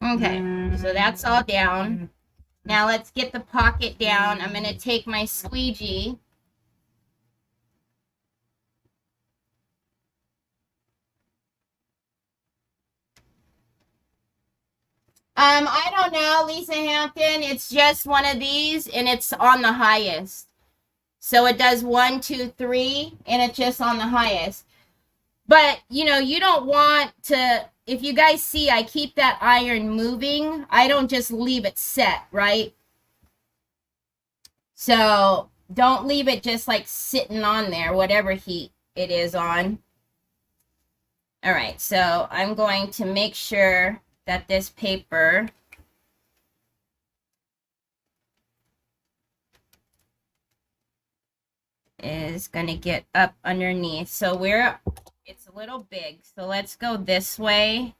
Okay, so that's all down. Now let's get the pocket down. I'm going to take my squeegee. I don't know, Lisa Hampton. It's just one of these, and it's on the highest. So it does 1, 2, 3, and it's just on the highest. But, you know, you don't want to, if you guys see, I keep that iron moving. I don't just leave it set, right? So don't leave it just like sitting on there, whatever heat it is on. All right, so I'm going to make sure that this paper is going to get up underneath. So it's a little big. So let's go this way.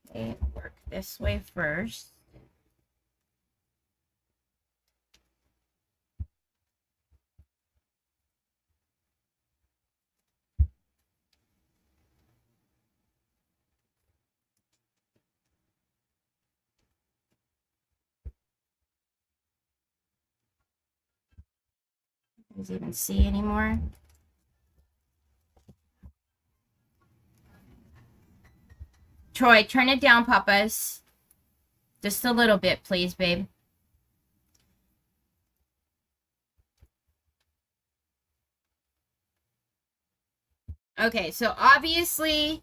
Okay, work this way first. Does it even see anymore? Troy, turn it down, Papas. Just a little bit, please, babe. Okay, so obviously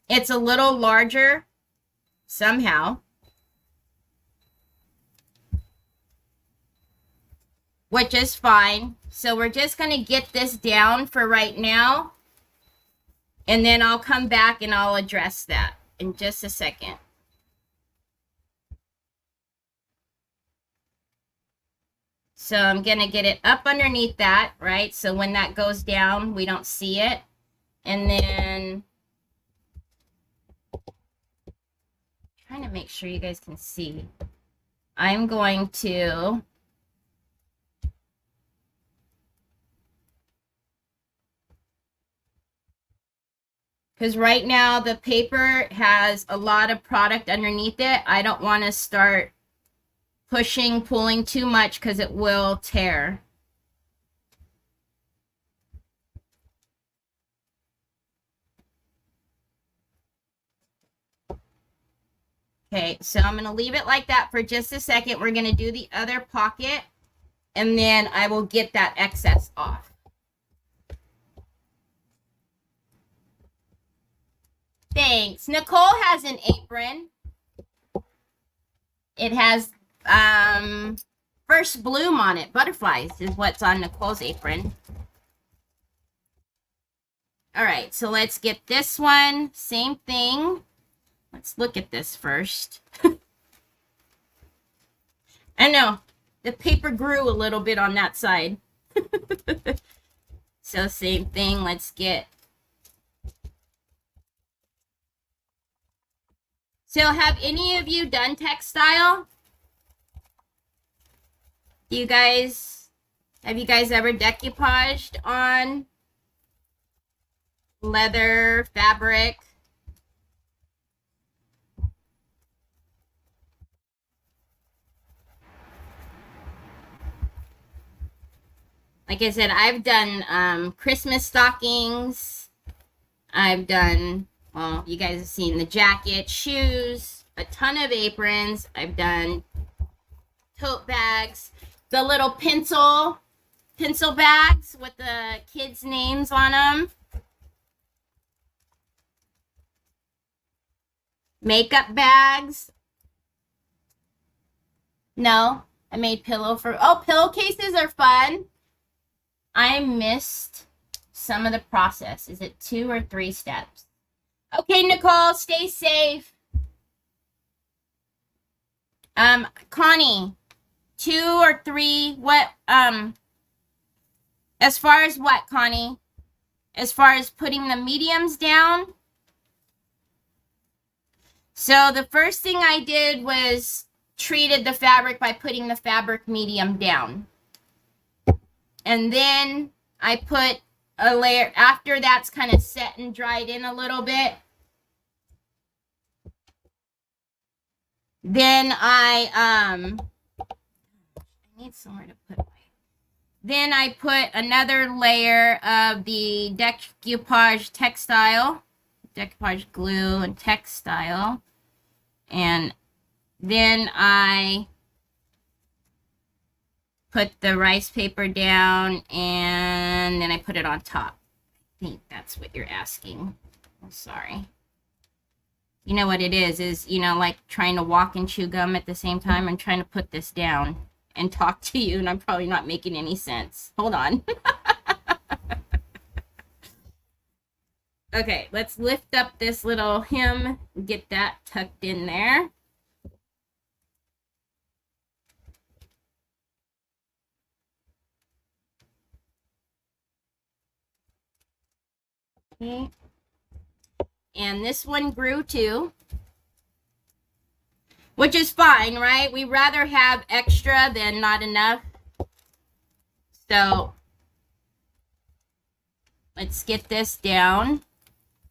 it's a little larger somehow, which is fine. So we're just going to get this down for right now, and then I'll come back and I'll address that in just a second. So I'm going to get it up underneath that, right? So when that goes down, we don't see it. And then trying to make sure you guys can see. I'm going to because right now the paper has a lot of product underneath it. I don't want to start pushing, pulling too much because it will tear. Okay, so I'm going to leave it like that for just a second. We're going to do the other pocket, and then I will get that excess off. Thanks. Nicole has an apron. It has first bloom on it. Butterflies is what's on Nicole's apron. All right, so let's get this one. Same thing. Let's look at this first. I know, the paper grew a little bit on that side. So same thing, let's get. So have any of you done textile? Have you guys ever decoupaged on leather, fabric? Like I said, I've done Christmas stockings. I've done, well, you guys have seen the jacket, shoes, a ton of aprons. I've done tote bags, the little pencil bags with the kids' names on them. Makeup bags. No, I made pillowcases are fun. I missed some of the process. Is it 2 or 3 steps? Okay, Nicole, stay safe. Connie, 2 or 3, what, as far as what, Connie? As far as putting the mediums down? So the first thing I did was treated the fabric by putting the fabric medium down. And then I put a layer, after that's kind of set and dried in a little bit, then I need somewhere to put my, then I put another layer of the decoupage textile, decoupage glue and textile, and then I put the rice paper down, and then I put it on top. I think that's what you're asking. I'm sorry. You know what it is, you know, like trying to walk and chew gum at the same time. I'm trying to put this down and talk to you, and I'm probably not making any sense. Hold on. Okay, let's lift up this little hem, get that tucked in there. Okay. And this one grew too, which is fine, right? We rather have extra than not enough. So let's get this down.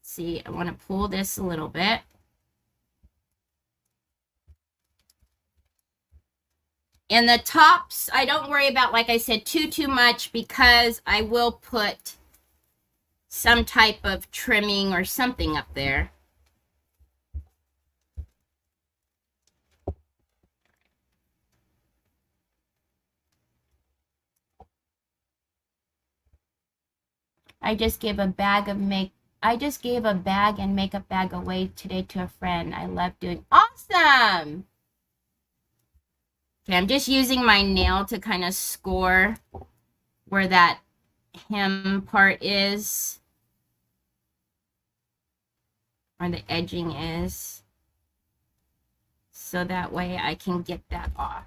See, I want to pull this a little bit. And the tops, I don't worry about, like I said, too much, because I will put some type of trimming or something up there. I just gave a bag and makeup bag away today to a friend. I love doing. Awesome. Okay, I'm just using my nail to kind of score where that hem part is, or the edging is, so that way I can get that off.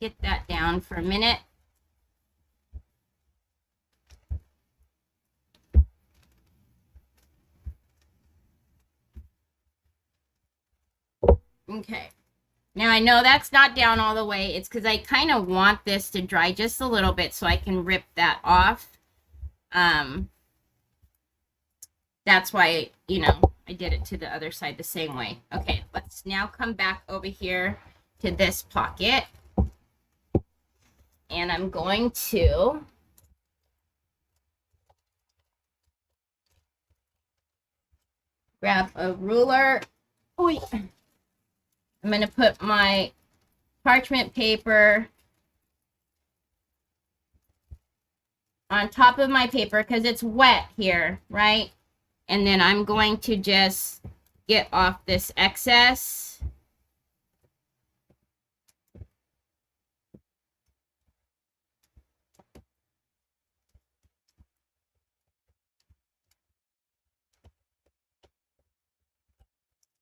Get that down for a minute. Okay. Now I know that's not down all the way. It's because I kind of want this to dry just a little bit so I can rip that off. That's why, you know, I did it to the other side the same way. Okay, let's now come back over here to this pocket. And I'm going to grab a ruler. Oy. I'm going to put my parchment paper on top of my paper because it's wet here, right? And then I'm going to just get off this excess.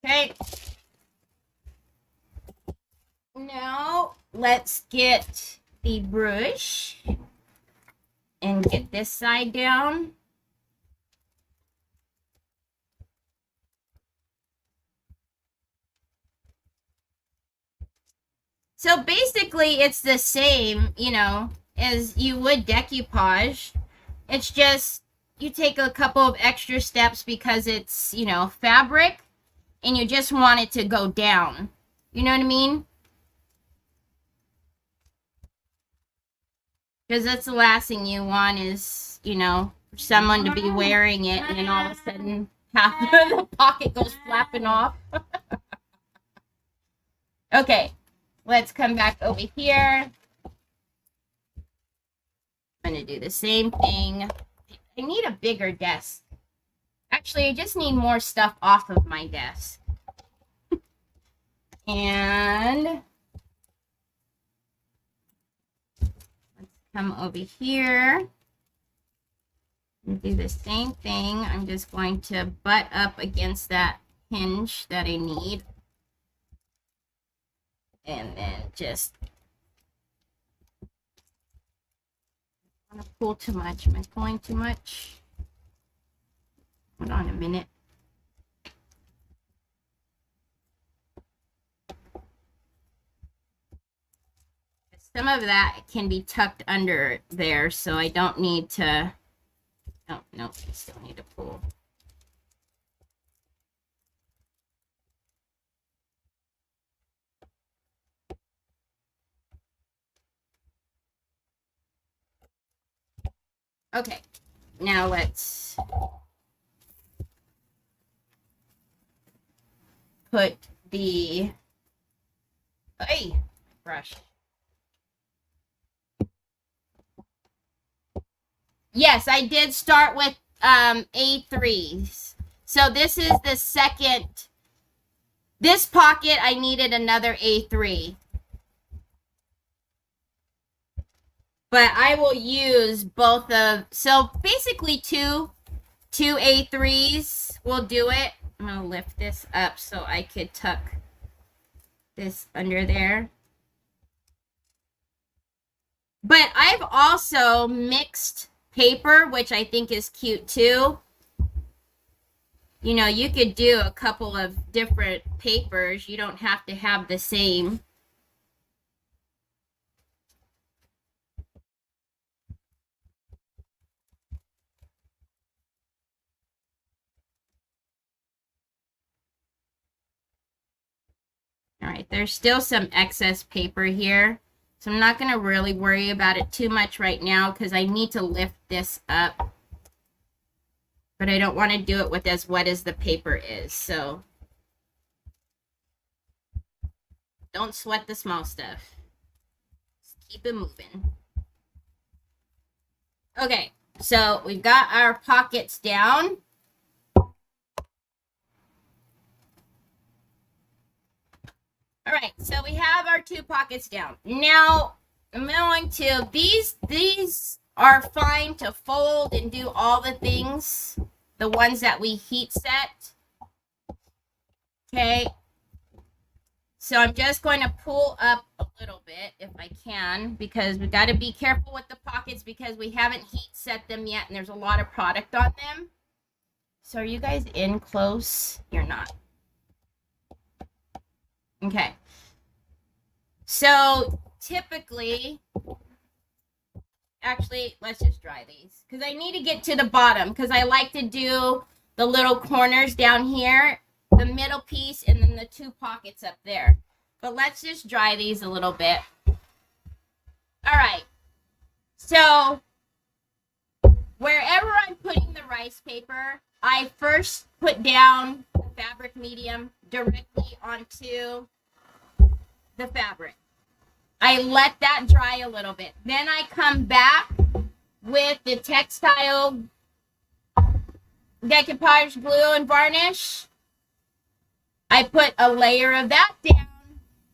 Okay. Now let's get the brush and get this side down. So basically it's the same, you know, as you would decoupage. It's just you take a couple of extra steps because it's, you know, fabric and you just want it to go down. You know what I mean? Because that's the last thing you want is, you know, for someone to be wearing it and then all of a sudden half of the pocket goes flapping off. Okay, let's come back over here. I'm going to do the same thing. I need a bigger desk. Actually, I just need more stuff off of my desk. And come over here and do the same thing. I'm just going to butt up against that hinge that I need. And then just I don't want to pull too much. Am I pulling too much? Hold on a minute. Some of that can be tucked under there, so I don't need to. Oh, no, I still need to pull. Okay, now let's put the brush. Yes, I did start with A3s. So this is the second. This pocket, I needed another A3. But I will use both of, so basically two A3s will do it. I'm going to lift this up so I could tuck this under there. But I've also mixed paper, which I think is cute too. You know, you could do a couple of different papers. You don't have to have the same. All right, there's still some excess paper here. So I'm not going to really worry about it too much right now because I need to lift this up. But I don't want to do it with as wet as the paper is. So don't sweat the small stuff. Just keep it moving. Okay, So we've got our pockets down. All right, so we have our 2 pockets down. Now, I'm going to, these are fine to fold and do all the things, the ones that we heat set. Okay. So I'm just going to pull up a little bit if I can, because we've got to be careful with the pockets because we haven't heat set them yet and there's a lot of product on them. So are you guys in close? You're not. Okay. So typically, actually, let's just dry these because I need to get to the bottom because I like to do the little corners down here, the middle piece, and then the 2 pockets up there. But let's just dry these a little bit. All right. So wherever I'm putting the rice paper, I first put down the fabric medium directly onto the fabric. I let that dry a little bit. Then I come back with the textile decoupage glue and varnish. I put a layer of that down,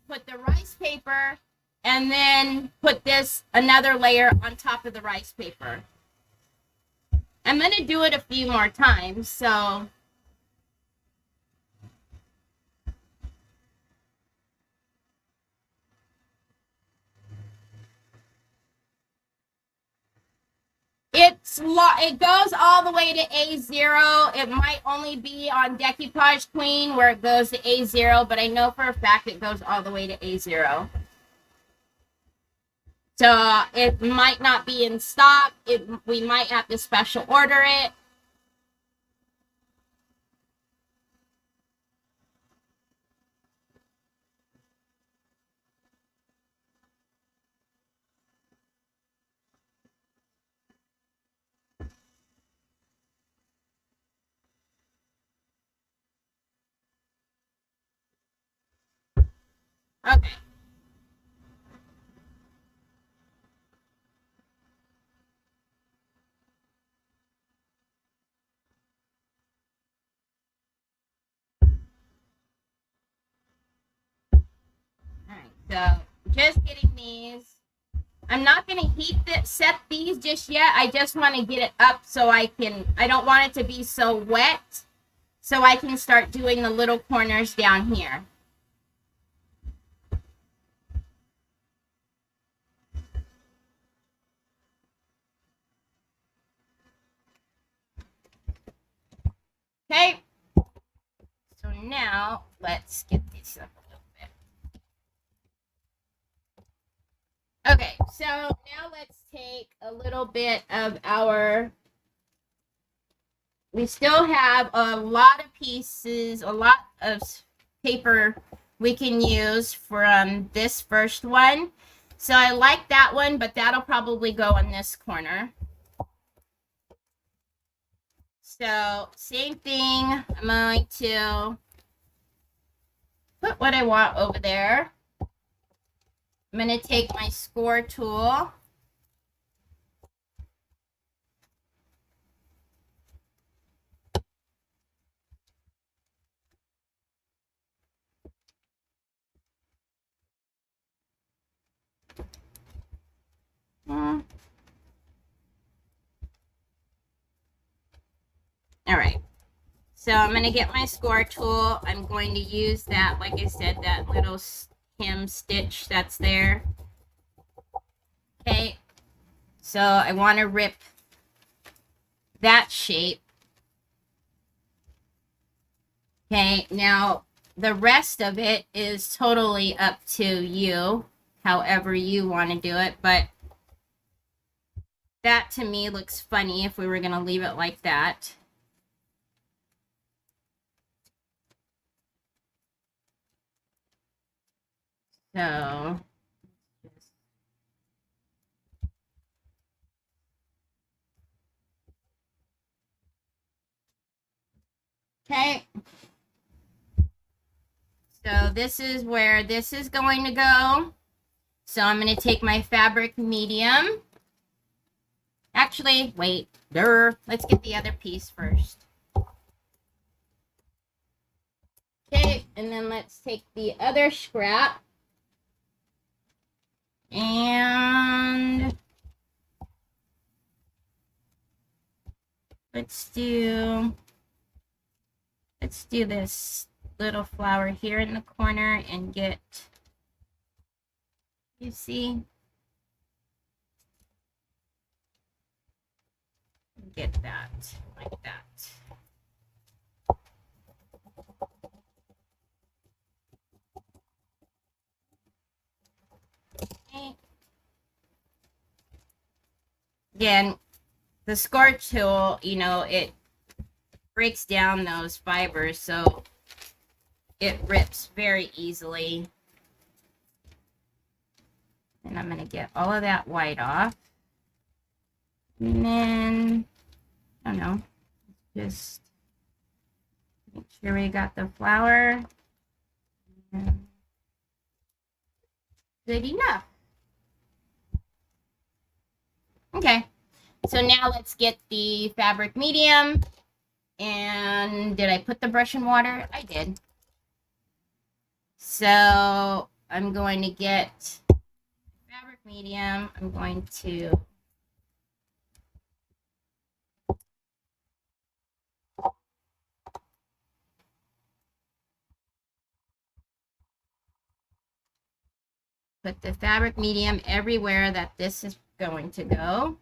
put the rice paper, and then put this another layer on top of the rice paper. I'm going to do it a few more times, so it goes all the way to A0. It might only be on Decoupage Queen where it goes to A0, but I know for a fact it goes all the way to A0. So it might not be in stock. We might have to special order it. Okay. Alright, so just getting these. I'm not going to set these just yet. I just want to get it up so I don't want it to be so wet, so I can start doing the little corners down here. Okay, so now let's get this up a little bit. Okay, so now let's take a little bit of we still have a lot of pieces, a lot of paper we can use from this first one. So I like that one, but that'll probably go on this corner. So same thing, I'm going to put what I want over there. I'm going to take my score tool. All right, so I'm going to get my score tool. I'm going to use that, like I said, that little hem stitch that's there. Okay, so I want to rip that shape. Okay, now the rest of it is totally up to you, however you want to do it, but that to me looks funny if we were going to leave it like that. So okay. So this is where this is going to go. So I'm going to take my fabric medium. Actually, wait. Let's get the other piece first. Okay, and then let's take the other scrap. And let's do this little flower here in the corner and get, you see, get that like that. Okay. Again, the score tool, you know, it breaks down those fibers, so it rips very easily. And I'm going to get all of that white off. And then, I don't know, just make sure we got the flower. Good enough. Okay, so now let's get the fabric medium. And did I put the brush in water? I did. So I'm going to get fabric medium. I'm going to put the fabric medium everywhere that this is going to go.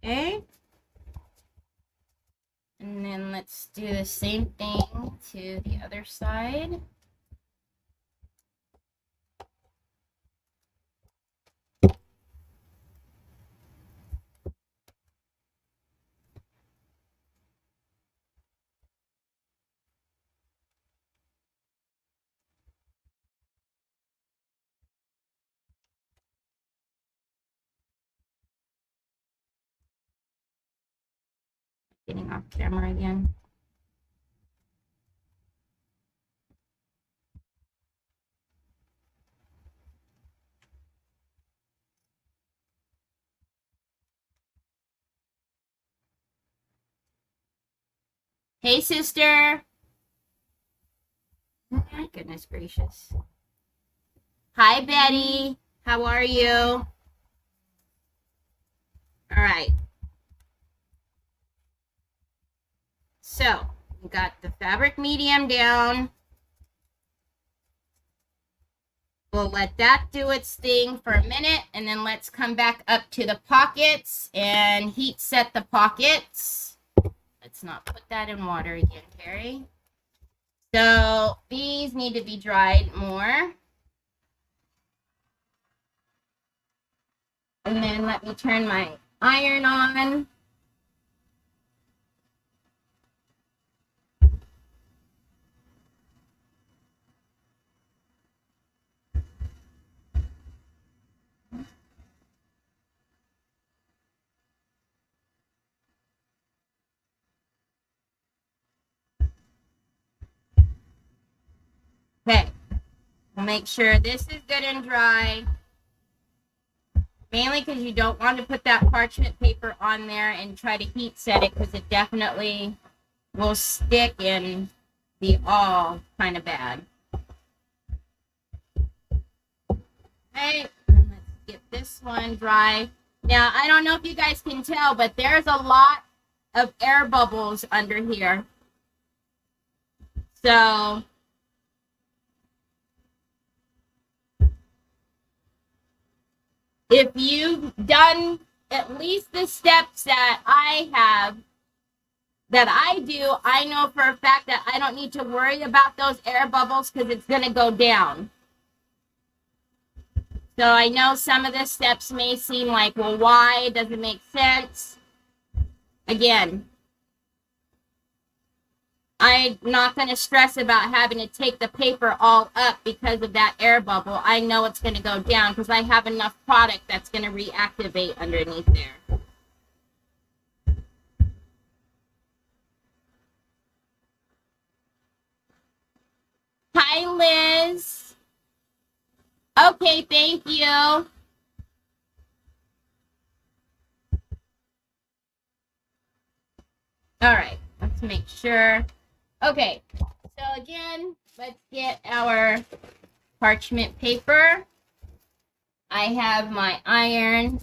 Okay. And then let's do the same thing to the other side. Getting off camera again. Hey, sister. My goodness gracious. Hi, Betty. How are you? All right. So we got the fabric medium down. We'll let that do its thing for a minute, and then let's come back up to the pockets and heat set the pockets. Let's not put that in water again, Terry. So these need to be dried more. And then let me turn my iron on. Okay, we'll make sure this is good and dry. Mainly because you don't want to put that parchment paper on there and try to heat set it, because it definitely will stick and be all kind of bad. Okay, and let's get this one dry. Now, I don't know if you guys can tell, but there's a lot of air bubbles under here. So if you've done at least the steps that I have, that I do, I know for a fact that I don't need to worry about those air bubbles because it's going to go down. So I know some of the steps may seem like, well, why? It doesn't make sense. Again, I'm not going to stress about having to take the paper all up because of that air bubble. I know it's going to go down because I have enough product that's going to reactivate underneath there. Hi, Liz. Okay, thank you. All right, let's make sure. Okay, so again, let's get our parchment paper. I have my iron,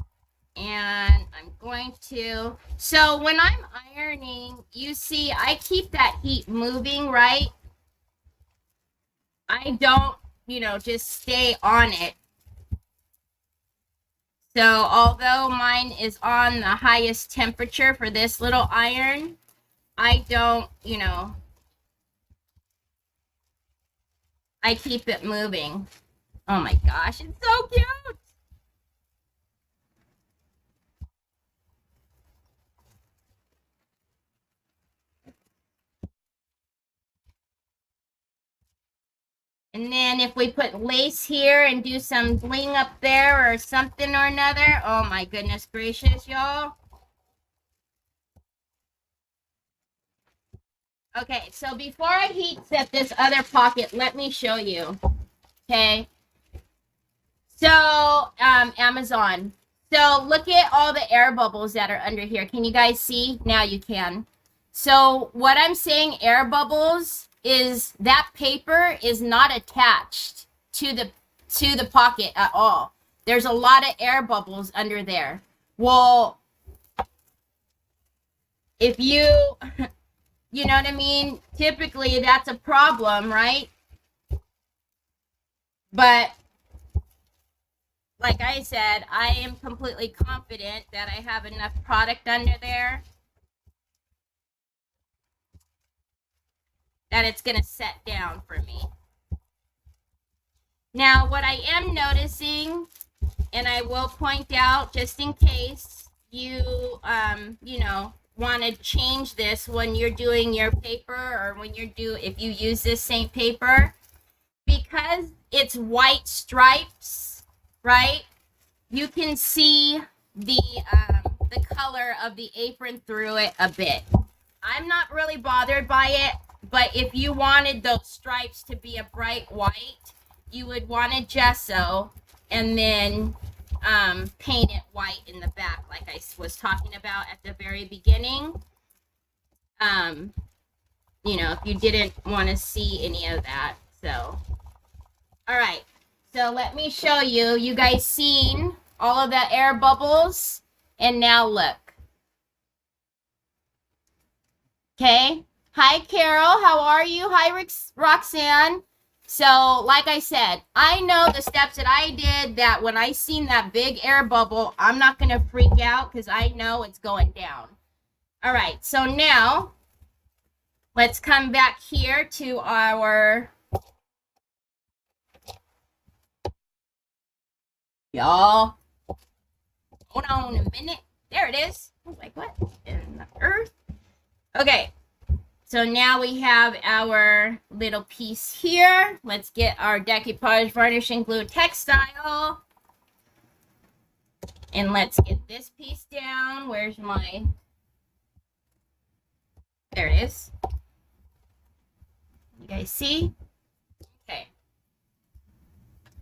and I'm going to, so when I'm ironing, you see I keep that heat moving, right? I don't, you know, just stay on it. So although mine is on the highest temperature for this little iron, I don't, you know, I keep it moving. Oh my gosh, it's so cute. And then if we put lace here and do some bling up there or something or another, oh my goodness gracious, y'all. Okay, so before I heat set this other pocket, let me show you. Okay. So, Amazon. So look at all the air bubbles that are under here. Can you guys see? Now you can. So what I'm saying, air bubbles, is that paper is not attached to the pocket at all. There's a lot of air bubbles under there. Well, if you you know what I mean? Typically that's a problem, right? But like I said, I am completely confident that I have enough product under there that it's going to set down for me. Now, what I am noticing, and I will point out just in case you, you know, want to change this when you're doing your paper or when if you use this same paper, because it's white stripes, right? You can see the color of the apron through it a bit. I'm not really bothered by it, but if you wanted those stripes to be a bright white, you would want to gesso and then paint it white in the back, like I was talking about at the very beginning. You know, if you didn't want to see any of that. So, all right. So let me show you. You guys seen all of the air bubbles? And now look. Okay. Hi, Carol. How are you? Hi, Roxanne. So, like I said, I know the steps that I did, that when I seen that big air bubble, I'm not going to freak out because I know it's going down. All right. So now, let's come back here to our... Y'all, hold on a minute. There it is. I was like, what in the earth? Okay. So now we have our little piece here. Let's get our Decoupage Varnish and Glue textile. And let's get this piece down. Where's my... There it is. You guys see? Okay.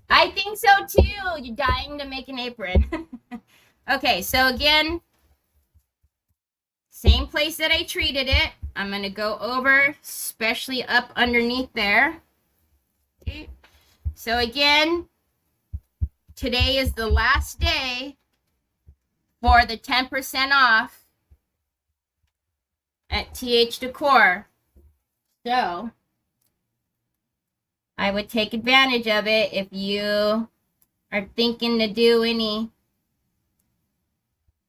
I think so too. You're dying to make an apron. Okay, so again, same place that I treated it. I'm going to go over, especially up underneath there. Okay. So again, today is the last day for the 10% off at TH Decor. So I would take advantage of it if you are thinking to do any,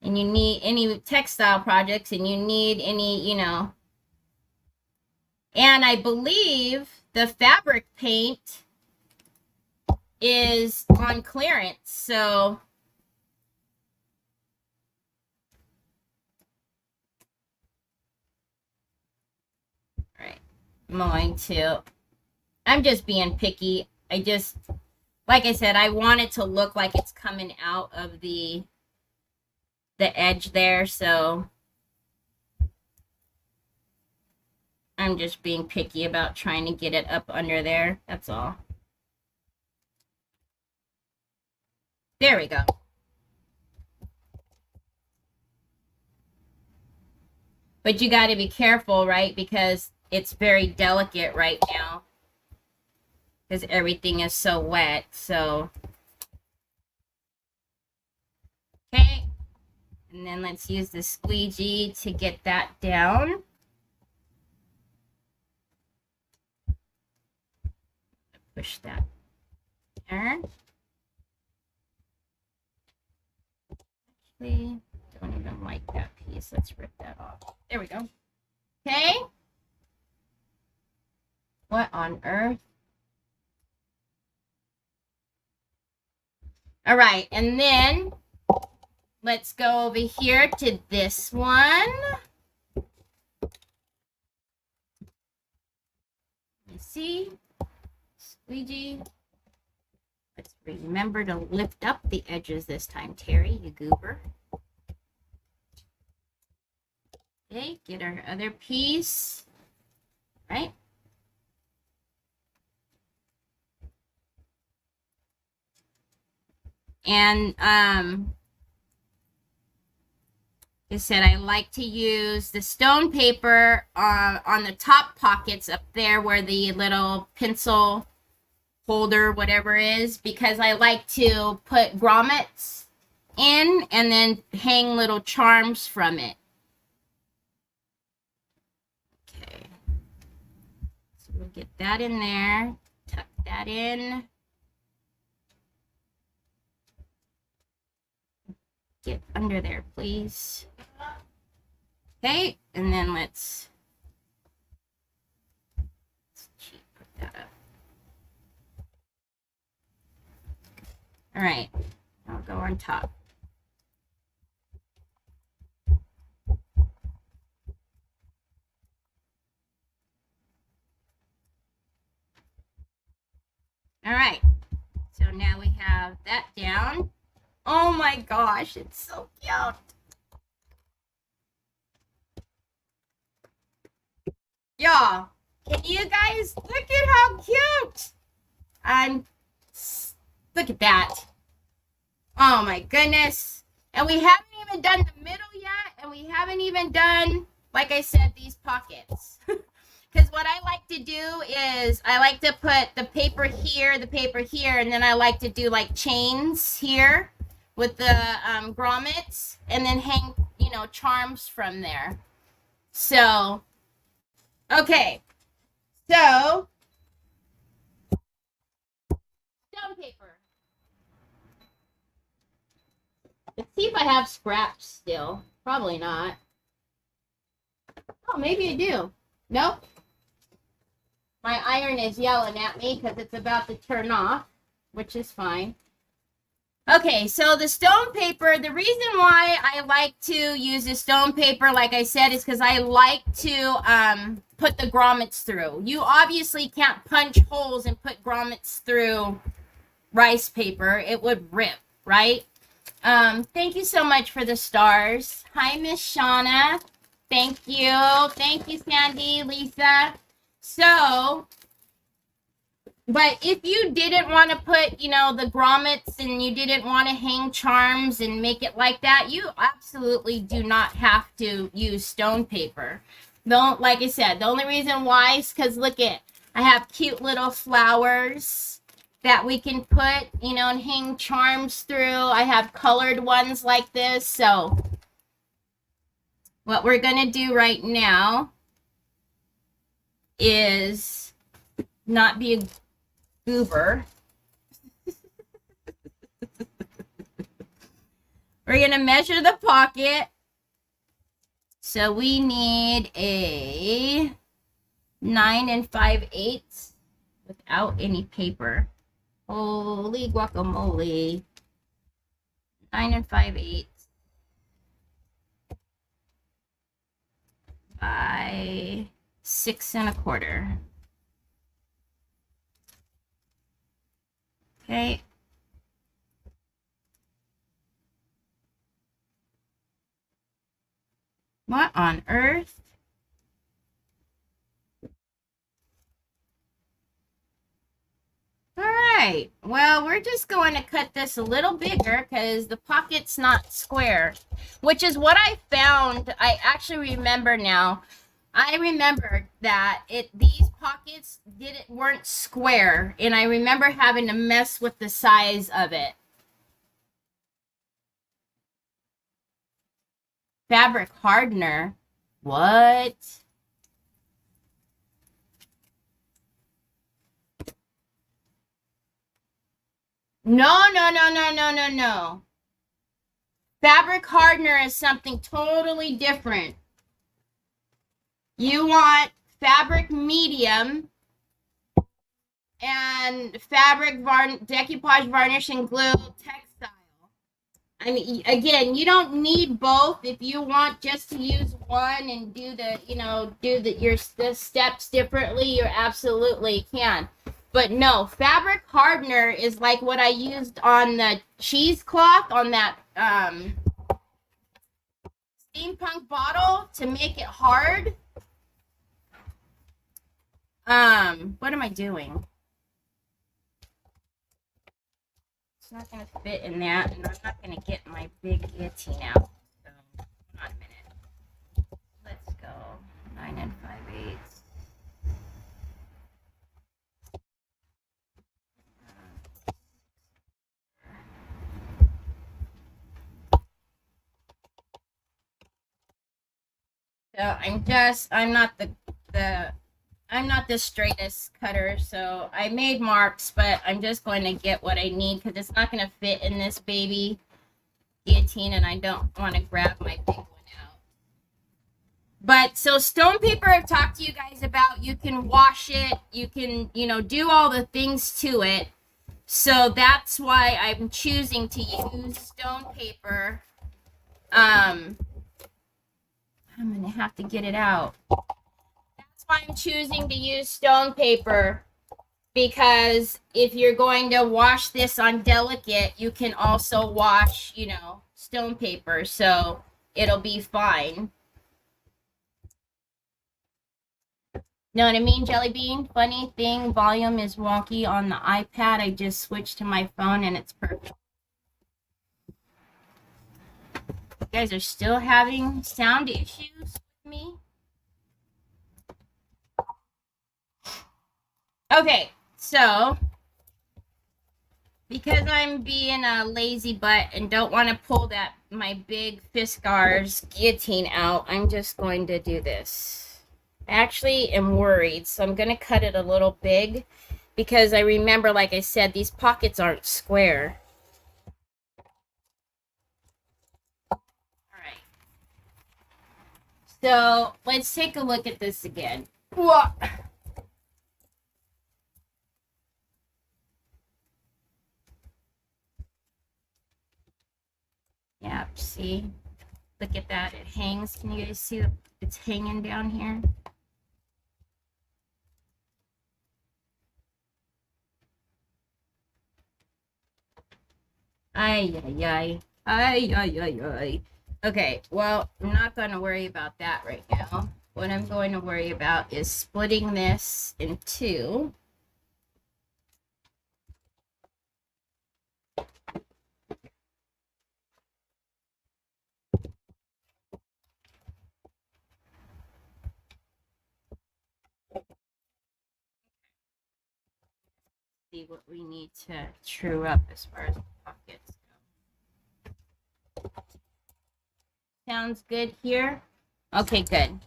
and you need any textile projects, and you need any, you know. And I believe the fabric paint is on clearance. So all right. I'm going to, I'm just being picky. I just, like I said, I want it to look like it's coming out of the edge there, so I'm just being picky about trying to get it up under there. That's all. There we go. But you got to be careful, right? Because it's very delicate right now. Because everything is so wet, so. Okay. And then let's use the squeegee to get that down. Push that there. Actually, don't even like that piece. Let's rip that off. There we go. Okay. What on earth? All right, and then let's go over here to this one. You see? Squeegee. Let's remember to lift up the edges this time, Terry, you goober. Okay, get our other piece, right? And I said I like to use the stone paper on the top pockets up there where the little pencil holder, whatever is, because I like to put grommets in and then hang little charms from it. Okay. So we'll get that in there, tuck that in. Get under there, please. Okay, and then let's put that up. All right, I'll go on top. All right, so now we have that down. Oh my gosh, it's so cute. Y'all, can you guys look at how cute? Look at that. Oh my goodness. And we haven't even done the middle yet, and we haven't even done, like I said, these pockets. Because what I like to do is I like to put the paper here, and then I like to do like chains here with the grommets, and then hang, you know, charms from there. So, okay. So, stone paper. Let's see if I have scraps still. Probably not. Oh, maybe I do. Nope. My iron is yelling at me because it's about to turn off, which is fine. Okay, so the stone paper, the reason why I like to use the stone paper, like I said, is because I like to put the grommets through. You obviously can't punch holes and put grommets through rice paper. It would rip, right? Thank you so much for the stars. Hi, Miss Shauna. Thank you. Thank you, Sandy, Lisa. So, but if you didn't want to put, you know, the grommets and you didn't want to hang charms and make it like that, you absolutely do not have to use stone paper. Don't, like I said, the only reason why is because look at, I have cute little flowers that we can put, you know, and hang charms through. I have colored ones like this. So what we're going to do right now is not be a goober. We're going to measure the pocket. So we need a 9 5/8 without any paper. Holy guacamole. 9 5/8 by 6 1/4. Okay. What on earth? All right. Well, we're just going to cut this a little bigger because the pocket's not square, which is what I found. I actually remember now. I remembered that these pockets weren't square, and I remember having to mess with the size of it. Fabric hardener. What? No. Fabric hardener is something totally different. You want fabric medium and fabric decoupage varnish and glue textile. I mean, again, you don't need both. If you want just to use one and do the, the steps differently, you absolutely can. But no, fabric hardener is like what I used on the cheesecloth on that steampunk bottle to make it hard. What am I doing? It's not going to fit in that, and I'm not going to get my big guillotine out. So, hold on a minute. Let's go 9 5/8. So I'm not the straightest cutter, so I made marks, but I'm just going to get what I need because it's not going to fit in this baby guillotine, and I don't want to grab my big one out. But so stone paper I've talked to you guys about. You can wash it. You can, do all the things to it. So that's why I'm choosing to use stone paper. I'm going to have to get it out. Why I'm choosing to use stone paper, because if you're going to wash this on delicate, you can also wash, stone paper, so it'll be fine. Know what I mean, Jelly Bean? Funny thing, volume is wonky on the iPad. I just switched to my phone and it's perfect. You guys are still having sound issues with me? Okay, so because I'm being a lazy butt and don't want to pull my big Fiskars guillotine out, I'm just going to do this. I actually am worried, so I'm going to cut it a little big because I remember, like I said, these pockets aren't square. All right. So let's take a look at this again. Whoa. Yeah, see? Look at that. It hangs. Can you guys see that it's hanging down here? Ay. Okay, well, I'm not going to worry about that right now. What I'm going to worry about is splitting this in two. See what we need to true up as far as the pockets go. Sounds good here? Okay, good.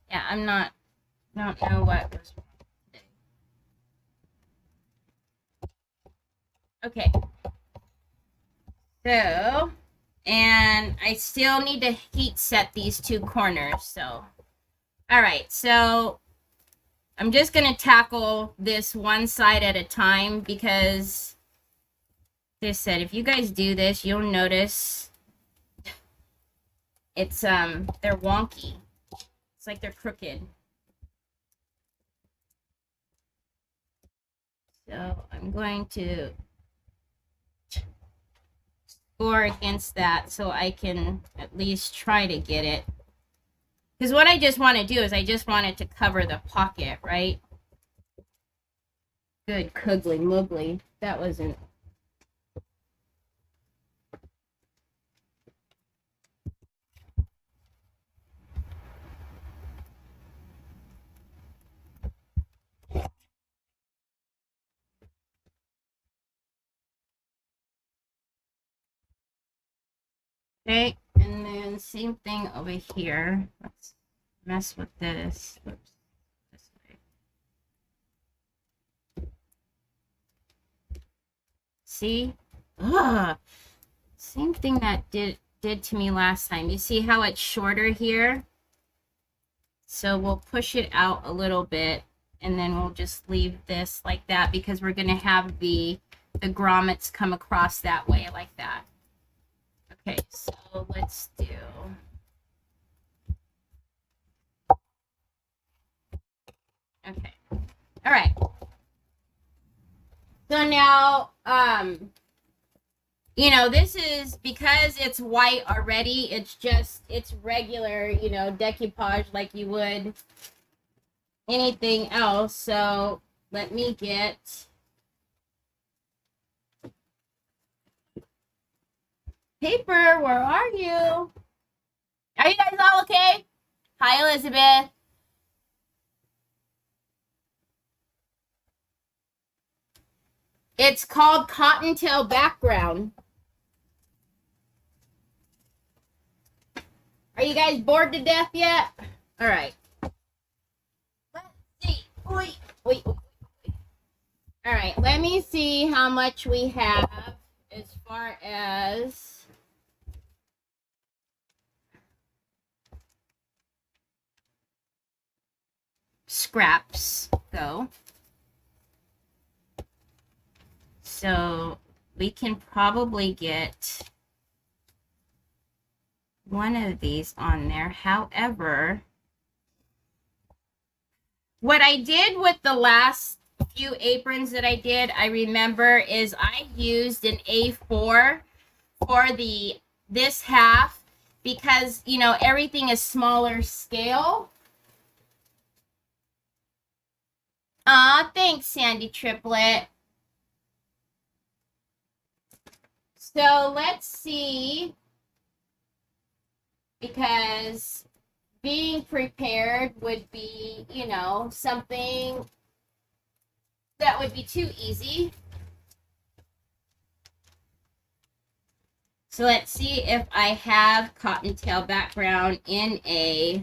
Yeah, I don't know what was wrong today. Okay. So, and I still need to heat set these two corners, so. All right, so I'm just going to tackle this one side at a time because, like I said, if you guys do this, you'll notice it's, they're wonky. It's like they're crooked. So I'm going to score against that so I can at least try to get it. Because what I just want to do is I just want it to cover the pocket, right? Good cuggly muggly. That wasn't. Okay, and then same thing over here. Let's mess with this. Oops, this way. See? Ugh. Same thing that did to me last time. You see how it's shorter here? So we'll push it out a little bit, and then we'll just leave this like that because we're going to have the grommets come across that way like that. Okay, so let's do. Okay. All right. So now, you know, this is because it's white already. It's regular, you know, decoupage like you would anything else. So let me get paper. Where are you? Are you guys all okay? Hi, Elizabeth. It's called Cottontail Background. Are you guys bored to death yet? All right. Let's see. Wait. All right. Let me see how much we have as far as scraps go. So we can probably get one of these on there. However, what I did with the last few aprons that I did, I remember, is I used an A4 for this half because, you know, everything is smaller scale. Thanks, Sandy Triplet. So let's see, because being prepared would be, you know, something that would be too easy. So let's see if I have Cottontail Background in a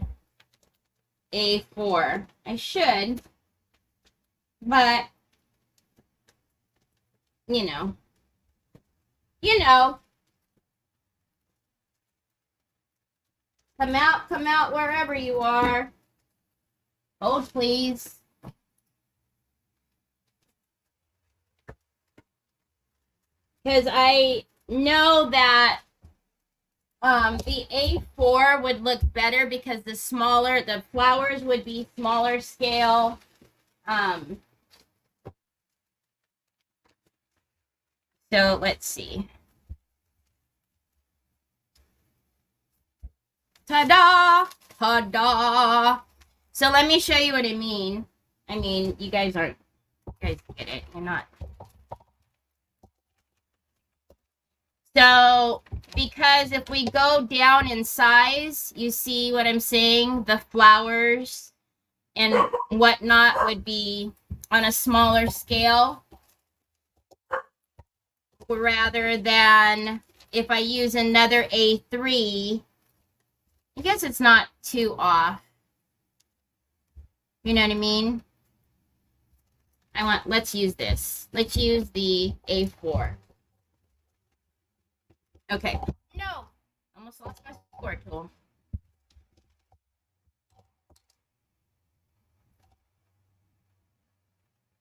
A4. I should, but, you know. Come out wherever you are. Hold, please. Because I know that the A4 would look better because the flowers would be smaller scale. So let's see. Ta-da! Ta-da! So let me show you what I mean. I mean, you guys get it. You're not. So, because if we go down in size, you see what I'm saying? The flowers and whatnot would be on a smaller scale, rather than if I use another A3, I guess it's not too off. You know what I mean? Let's use this. Let's use the A4. Okay. No! Almost lost my score tool.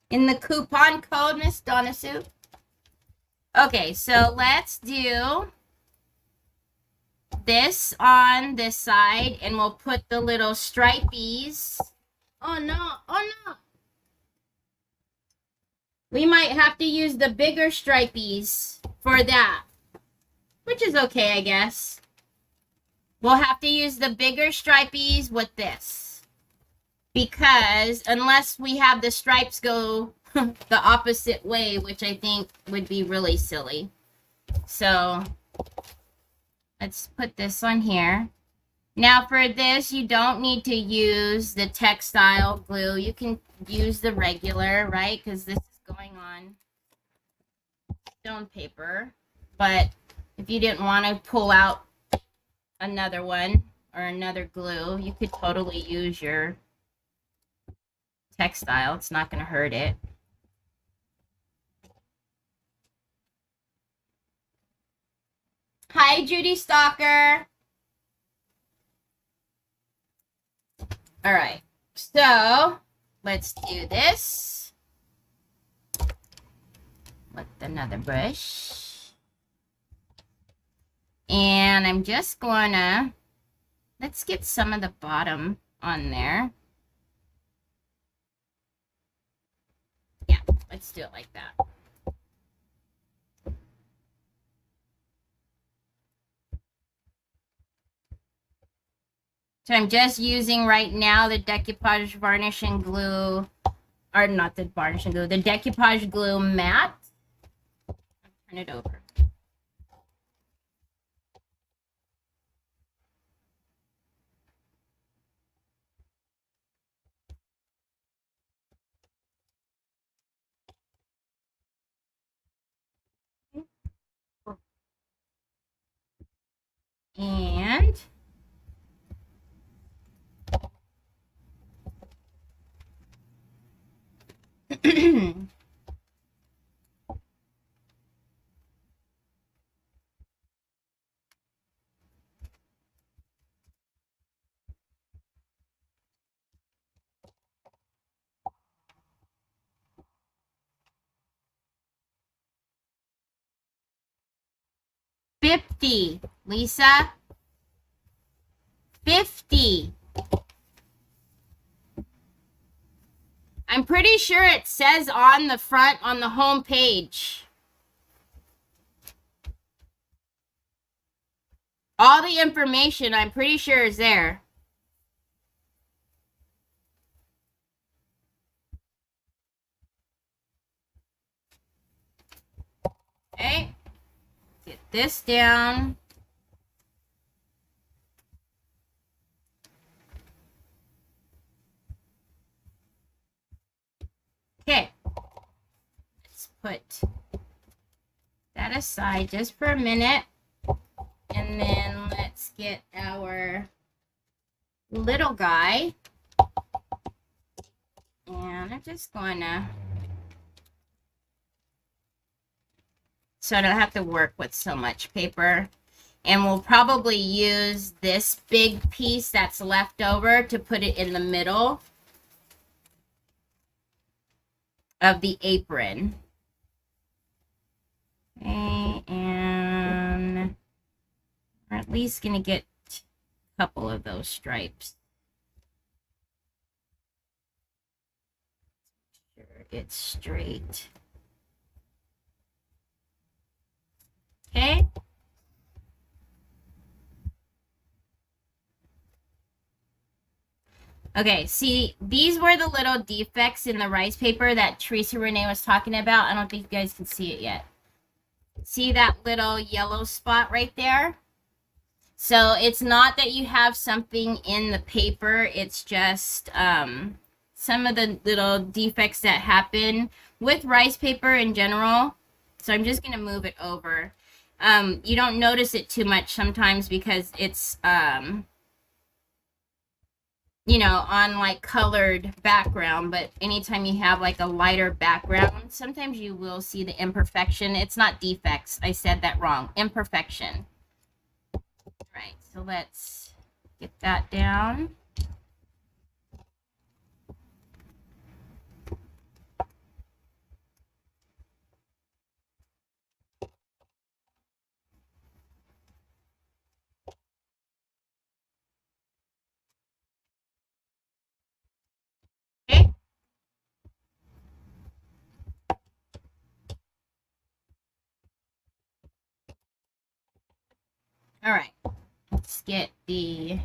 In the coupon code, Miss Donna Sue. Okay, so let's do this on this side, and we'll put the little stripies. Oh no! Oh no! We might have to use the bigger stripies for that, which is okay, I guess. We'll have to use the bigger stripies with this, because unless we have the stripes go the opposite way, which I think would be really silly. So let's put this on here. Now for this, you don't need to use the textile glue. You can use the regular, right? Because this is going on stone paper. But if you didn't want to pull out another one or another glue, you could totally use your textile. It's not going to hurt it. Hi, Judy Stalker. All right, so let's do this with another brush. And I'm just gonna, let's get some of the bottom on there. Yeah, let's do it like that. So I'm just using right now the Decoupage varnish and glue, or not the varnish and glue, the Decoupage glue matte. Turn it over. And $50, Lisa. 50. I'm pretty sure it says on the front on the home page. All the information, I'm pretty sure, is there. Okay. Get this down. Okay. Let's put that aside just for a minute. And then let's get our little guy. And I'm just going to, so I don't have to work with so much paper. And we'll probably use this big piece that's left over to put it in the middle of the apron. Okay, and we're at least going to get a couple of those stripes. Make sure it's straight. Okay. Okay, see, these were the little defects in the rice paper that Teresa Renee was talking about. I don't think you guys can see it yet. See that little yellow spot right there? So it's not that you have something in the paper. It's just some of the little defects that happen with rice paper in general. So I'm just going to move it over. You don't notice it too much sometimes because it's... you know, on like colored background, but anytime you have like a lighter background, sometimes you will see the imperfection. It's not defects. I said that wrong. Imperfection. Right. So let's get that down. Okay. All right, let's get the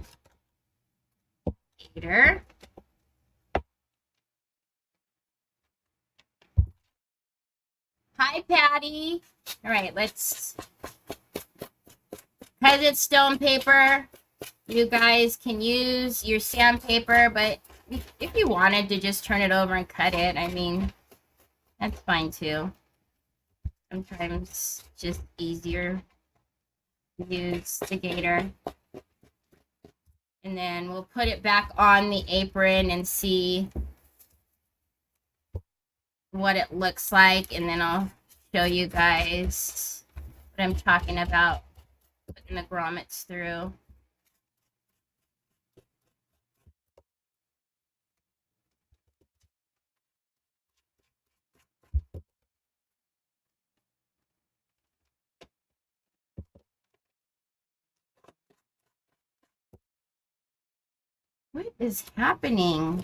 gator. Hi, Patty. All right, let's, because it's stone paper, you guys can use your sandpaper, but if you wanted to just turn it over and cut it, I mean, that's fine too. Sometimes just easier to use the gator. And then we'll put it back on the apron and see what it looks like. And then I'll show you guys what I'm talking about, putting the grommets through. What is happening?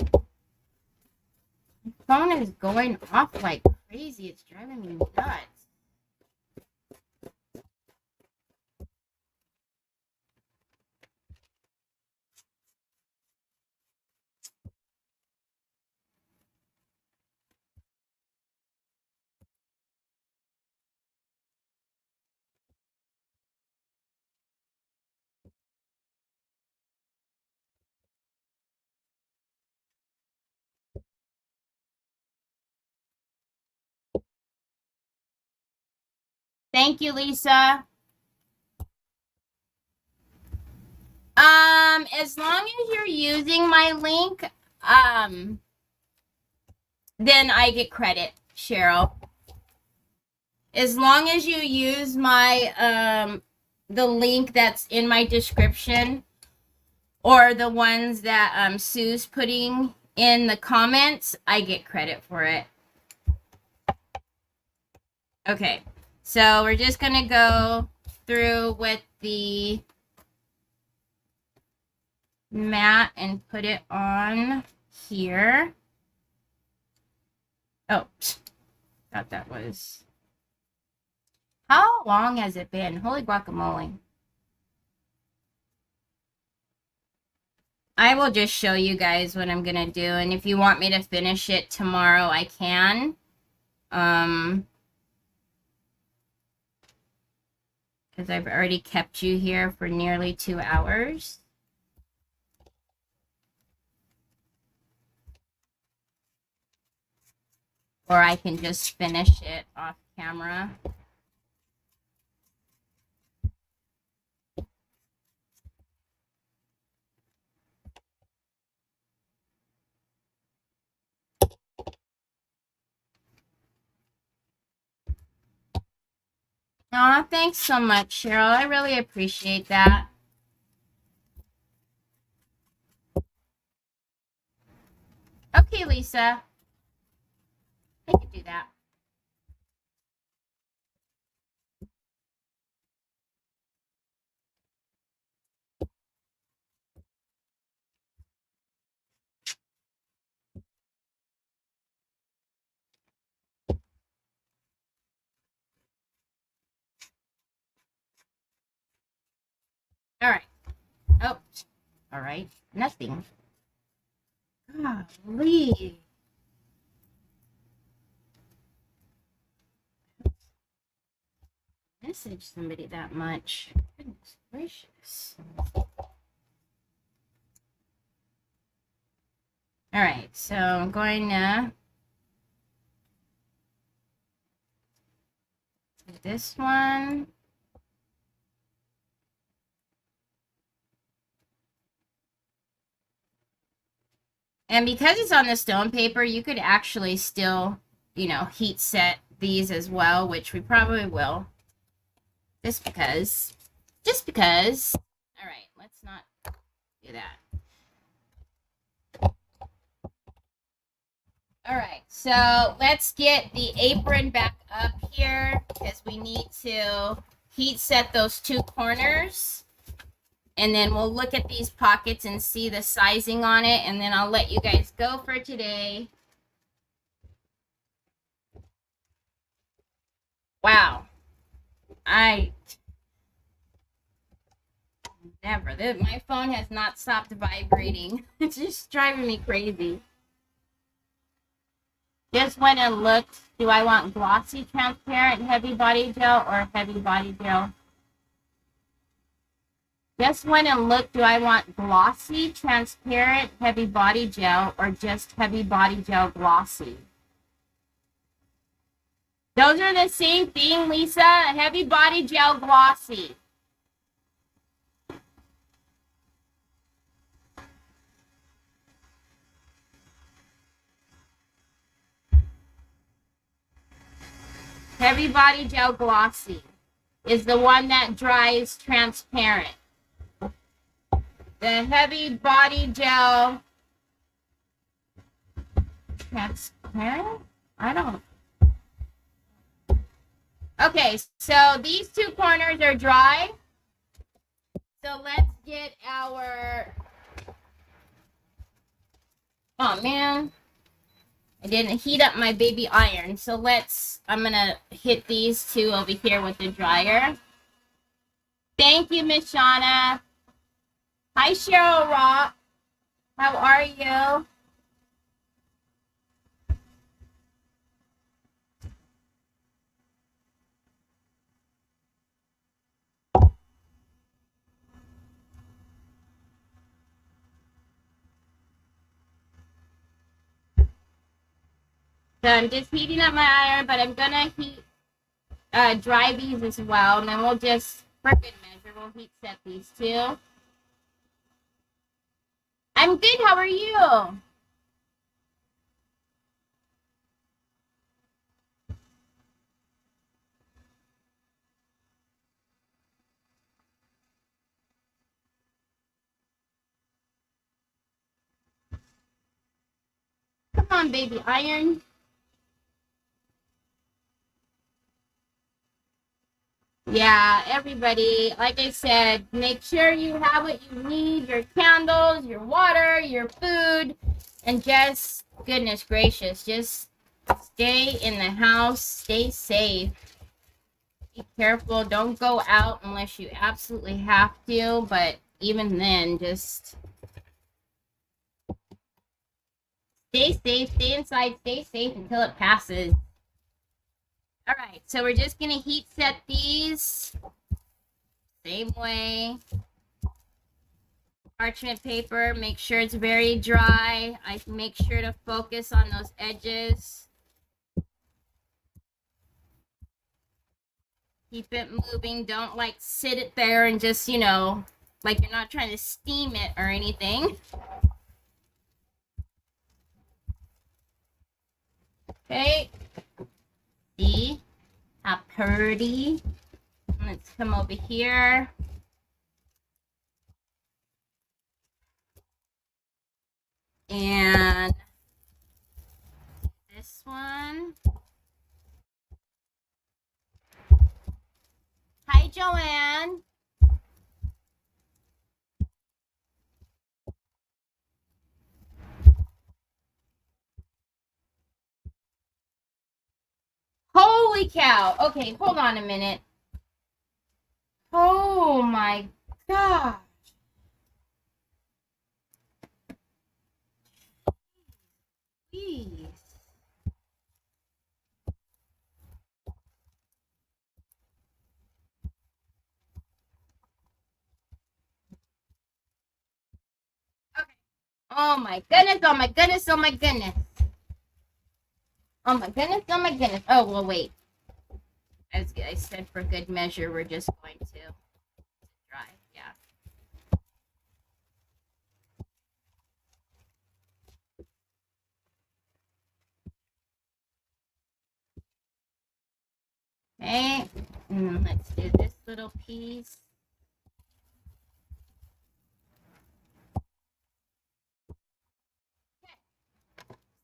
My phone is going off like crazy. It's driving me nuts. Thank you, Lisa. As long as you're using my link, then I get credit, Cheryl. As long as you use my, the link that's in my description, or the ones that, Sue's putting in the comments, I get credit for it. Okay, so we're just gonna go through with the mat and put it on here. Oh, thought that was... How long has it been? Holy guacamole. I will just show you guys what I'm gonna do, and if you want me to finish it tomorrow, I can. Because I've already kept you here for nearly 2 hours. Or I can just finish it off camera. Aw, thanks so much, Cheryl. I really appreciate that. Okay, Lisa. I can do that. All right. Oh, all right. Nothing. Golly. Message somebody that much. Goodness gracious. All right, so I'm going to do this one. And because it's on the stone paper, you could actually still, you know, heat set these as well, which we probably will. Just because. All right, let's not do that. All right, so let's get the apron back up here because we need to heat set those 2 corners. And then we'll look at these pockets and see the sizing on it. And then I'll let you guys go for today. Wow. Never. My phone has not stopped vibrating. It's just driving me crazy. Just went and looked. Do I want glossy, transparent, heavy body gel or heavy body gel? Just went and looked. Do I want glossy, transparent, heavy body gel or just heavy body gel glossy? Those are the same thing, Lisa. Heavy body gel glossy. Heavy body gel glossy is the one that dries transparent. The heavy body gel transparent? I don't. Okay, so these two corners are dry. So let's get our, oh man, I didn't heat up my baby iron. So I'm gonna hit these two over here with the dryer. Thank you, Miss Shauna. Hi, Cheryl Rock. How are you? So I'm just heating up my iron, but I'm gonna heat dry these as well, and then we'll just, for good measure, we'll heat set these two. I'm good. How are you? Come on, baby iron. Yeah, everybody, like I said, make sure you have what you need, your candles, your water, your food, and just, goodness gracious, just stay in the house, stay safe. Be careful, don't go out unless you absolutely have to, but even then, just stay safe, stay inside, stay safe until it passes. All right, so we're just going to heat set these same way. Parchment paper, make sure it's very dry. I make sure to focus on those edges. Keep it moving. Don't like sit it there and just, you know, like you're not trying to steam it or anything. Okay. See how pretty. Let's come over here. And this one. Hi, Joanne. Holy cow. Okay, hold on a minute. Oh my gosh. Jeez. Okay. Oh my goodness, oh my goodness, oh my goodness. Oh my goodness, oh my goodness. Oh, well, wait. As I said, for good measure, we're just going to dry. Yeah. Okay. And let's do this little piece.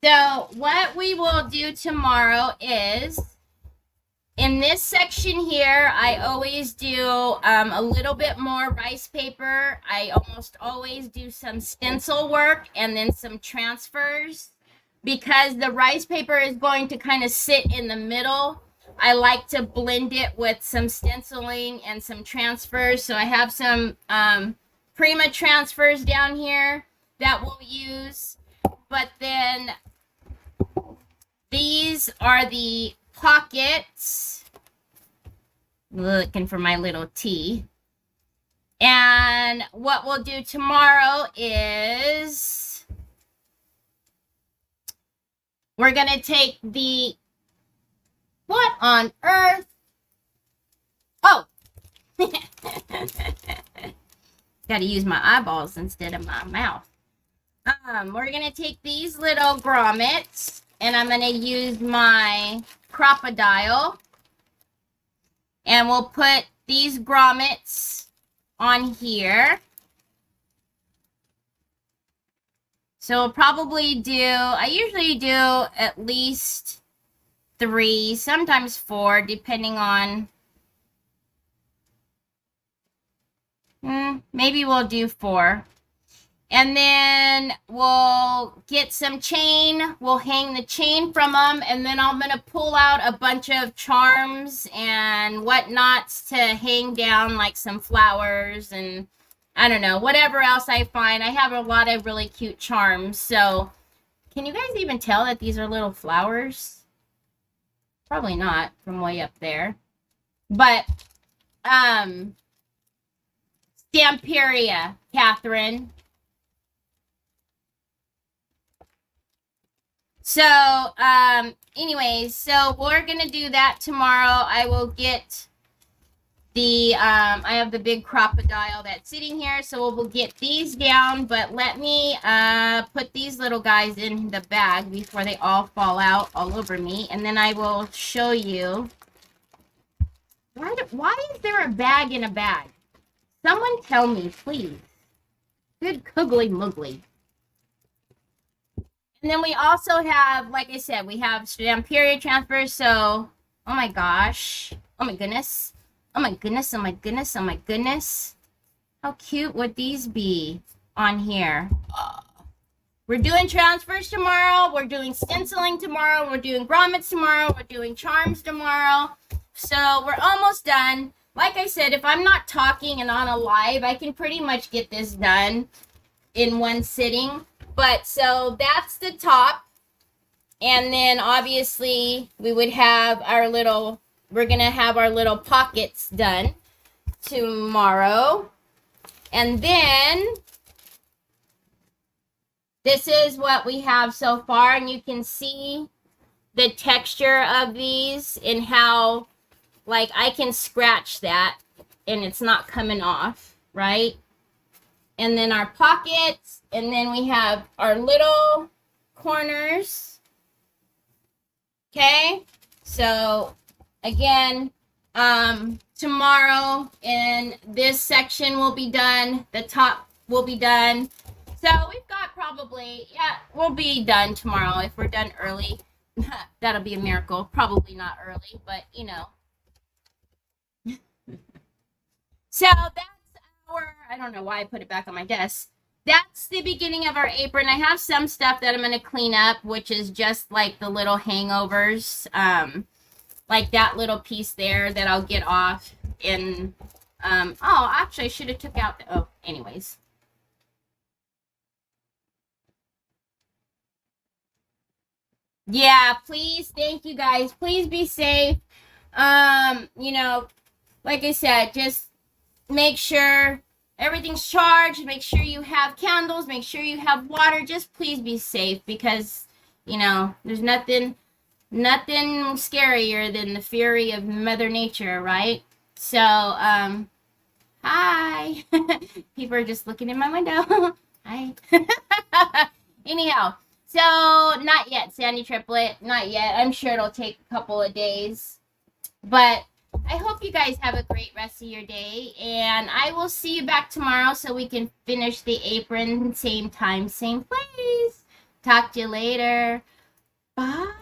So what we will do tomorrow is, in this section here, I always do a little bit more rice paper. I almost always do some stencil work and then some transfers. Because the rice paper is going to kind of sit in the middle, I like to blend it with some stenciling and some transfers. So I have some Prima transfers down here that we'll use. But then these are the pockets. Looking for my little T. And what we'll do tomorrow is we're going to take the, what on earth? Oh. Got to use my eyeballs instead of my mouth. We're going to take these little grommets and I'm going to use my crocodile. And we'll put these grommets on here. So we'll probably do, I usually do at least 3, sometimes 4, depending on, maybe we'll do 4. And then we'll get some chain. We'll hang the chain from them. And then I'm going to pull out a bunch of charms and whatnots to hang down, like some flowers and I don't know, whatever else I find. I have a lot of really cute charms. So can you guys even tell that these are little flowers? Probably not from way up there. But, Stamperia, Catherine. So, anyways, so we're going to do that tomorrow. I will get the, I have the big crocodile that's sitting here, so we'll get these down, but let me, put these little guys in the bag before they all fall out all over me, and then I will show you. Why is there a bag in a bag? Someone tell me, please. Good googly moogly. And then we also have, like I said, we have Stamperia transfers. So, oh my gosh. Oh my goodness. Oh my goodness. Oh my goodness. Oh my goodness. How cute would these be on here? We're doing transfers tomorrow. We're doing stenciling tomorrow. We're doing grommets tomorrow. We're doing charms tomorrow. So, we're almost done. Like I said, if I'm not talking and on a live, I can pretty much get this done in one sitting. But so that's the top. And then obviously we would have our little, we're going to have our little pockets done tomorrow. And then this is what we have so far. And you can see the texture of these and how, like, I can scratch that and it's not coming off, right? And then our pockets, and then we have our little corners. Okay, so again, tomorrow in this section will be done. The top will be done. So we've got probably, yeah, we'll be done tomorrow. If we're done early, that'll be a miracle. Probably not early, but you know. So that's our, I don't know why I put it back on my desk. That's the beginning of our apron. I have some stuff that I'm going to clean up, which is just like the little hangovers. Like that little piece there that I'll get off. And, oh, actually I should have took out, anyways. Yeah, please, thank you guys. Please be safe. You know, like I said, just make sure everything's charged. Make sure you have candles. Make sure you have water. Just please be safe because, you know, there's nothing scarier than the fury of Mother Nature, right? So, hi. People are just looking in my window. Hi. Anyhow, so not yet, Sandy Triplet. Not yet. I'm sure it'll take a couple of days. But I hope you guys have a great rest of your day, and I will see you back tomorrow so we can finish the apron, same time, same place. Talk to you later. Bye.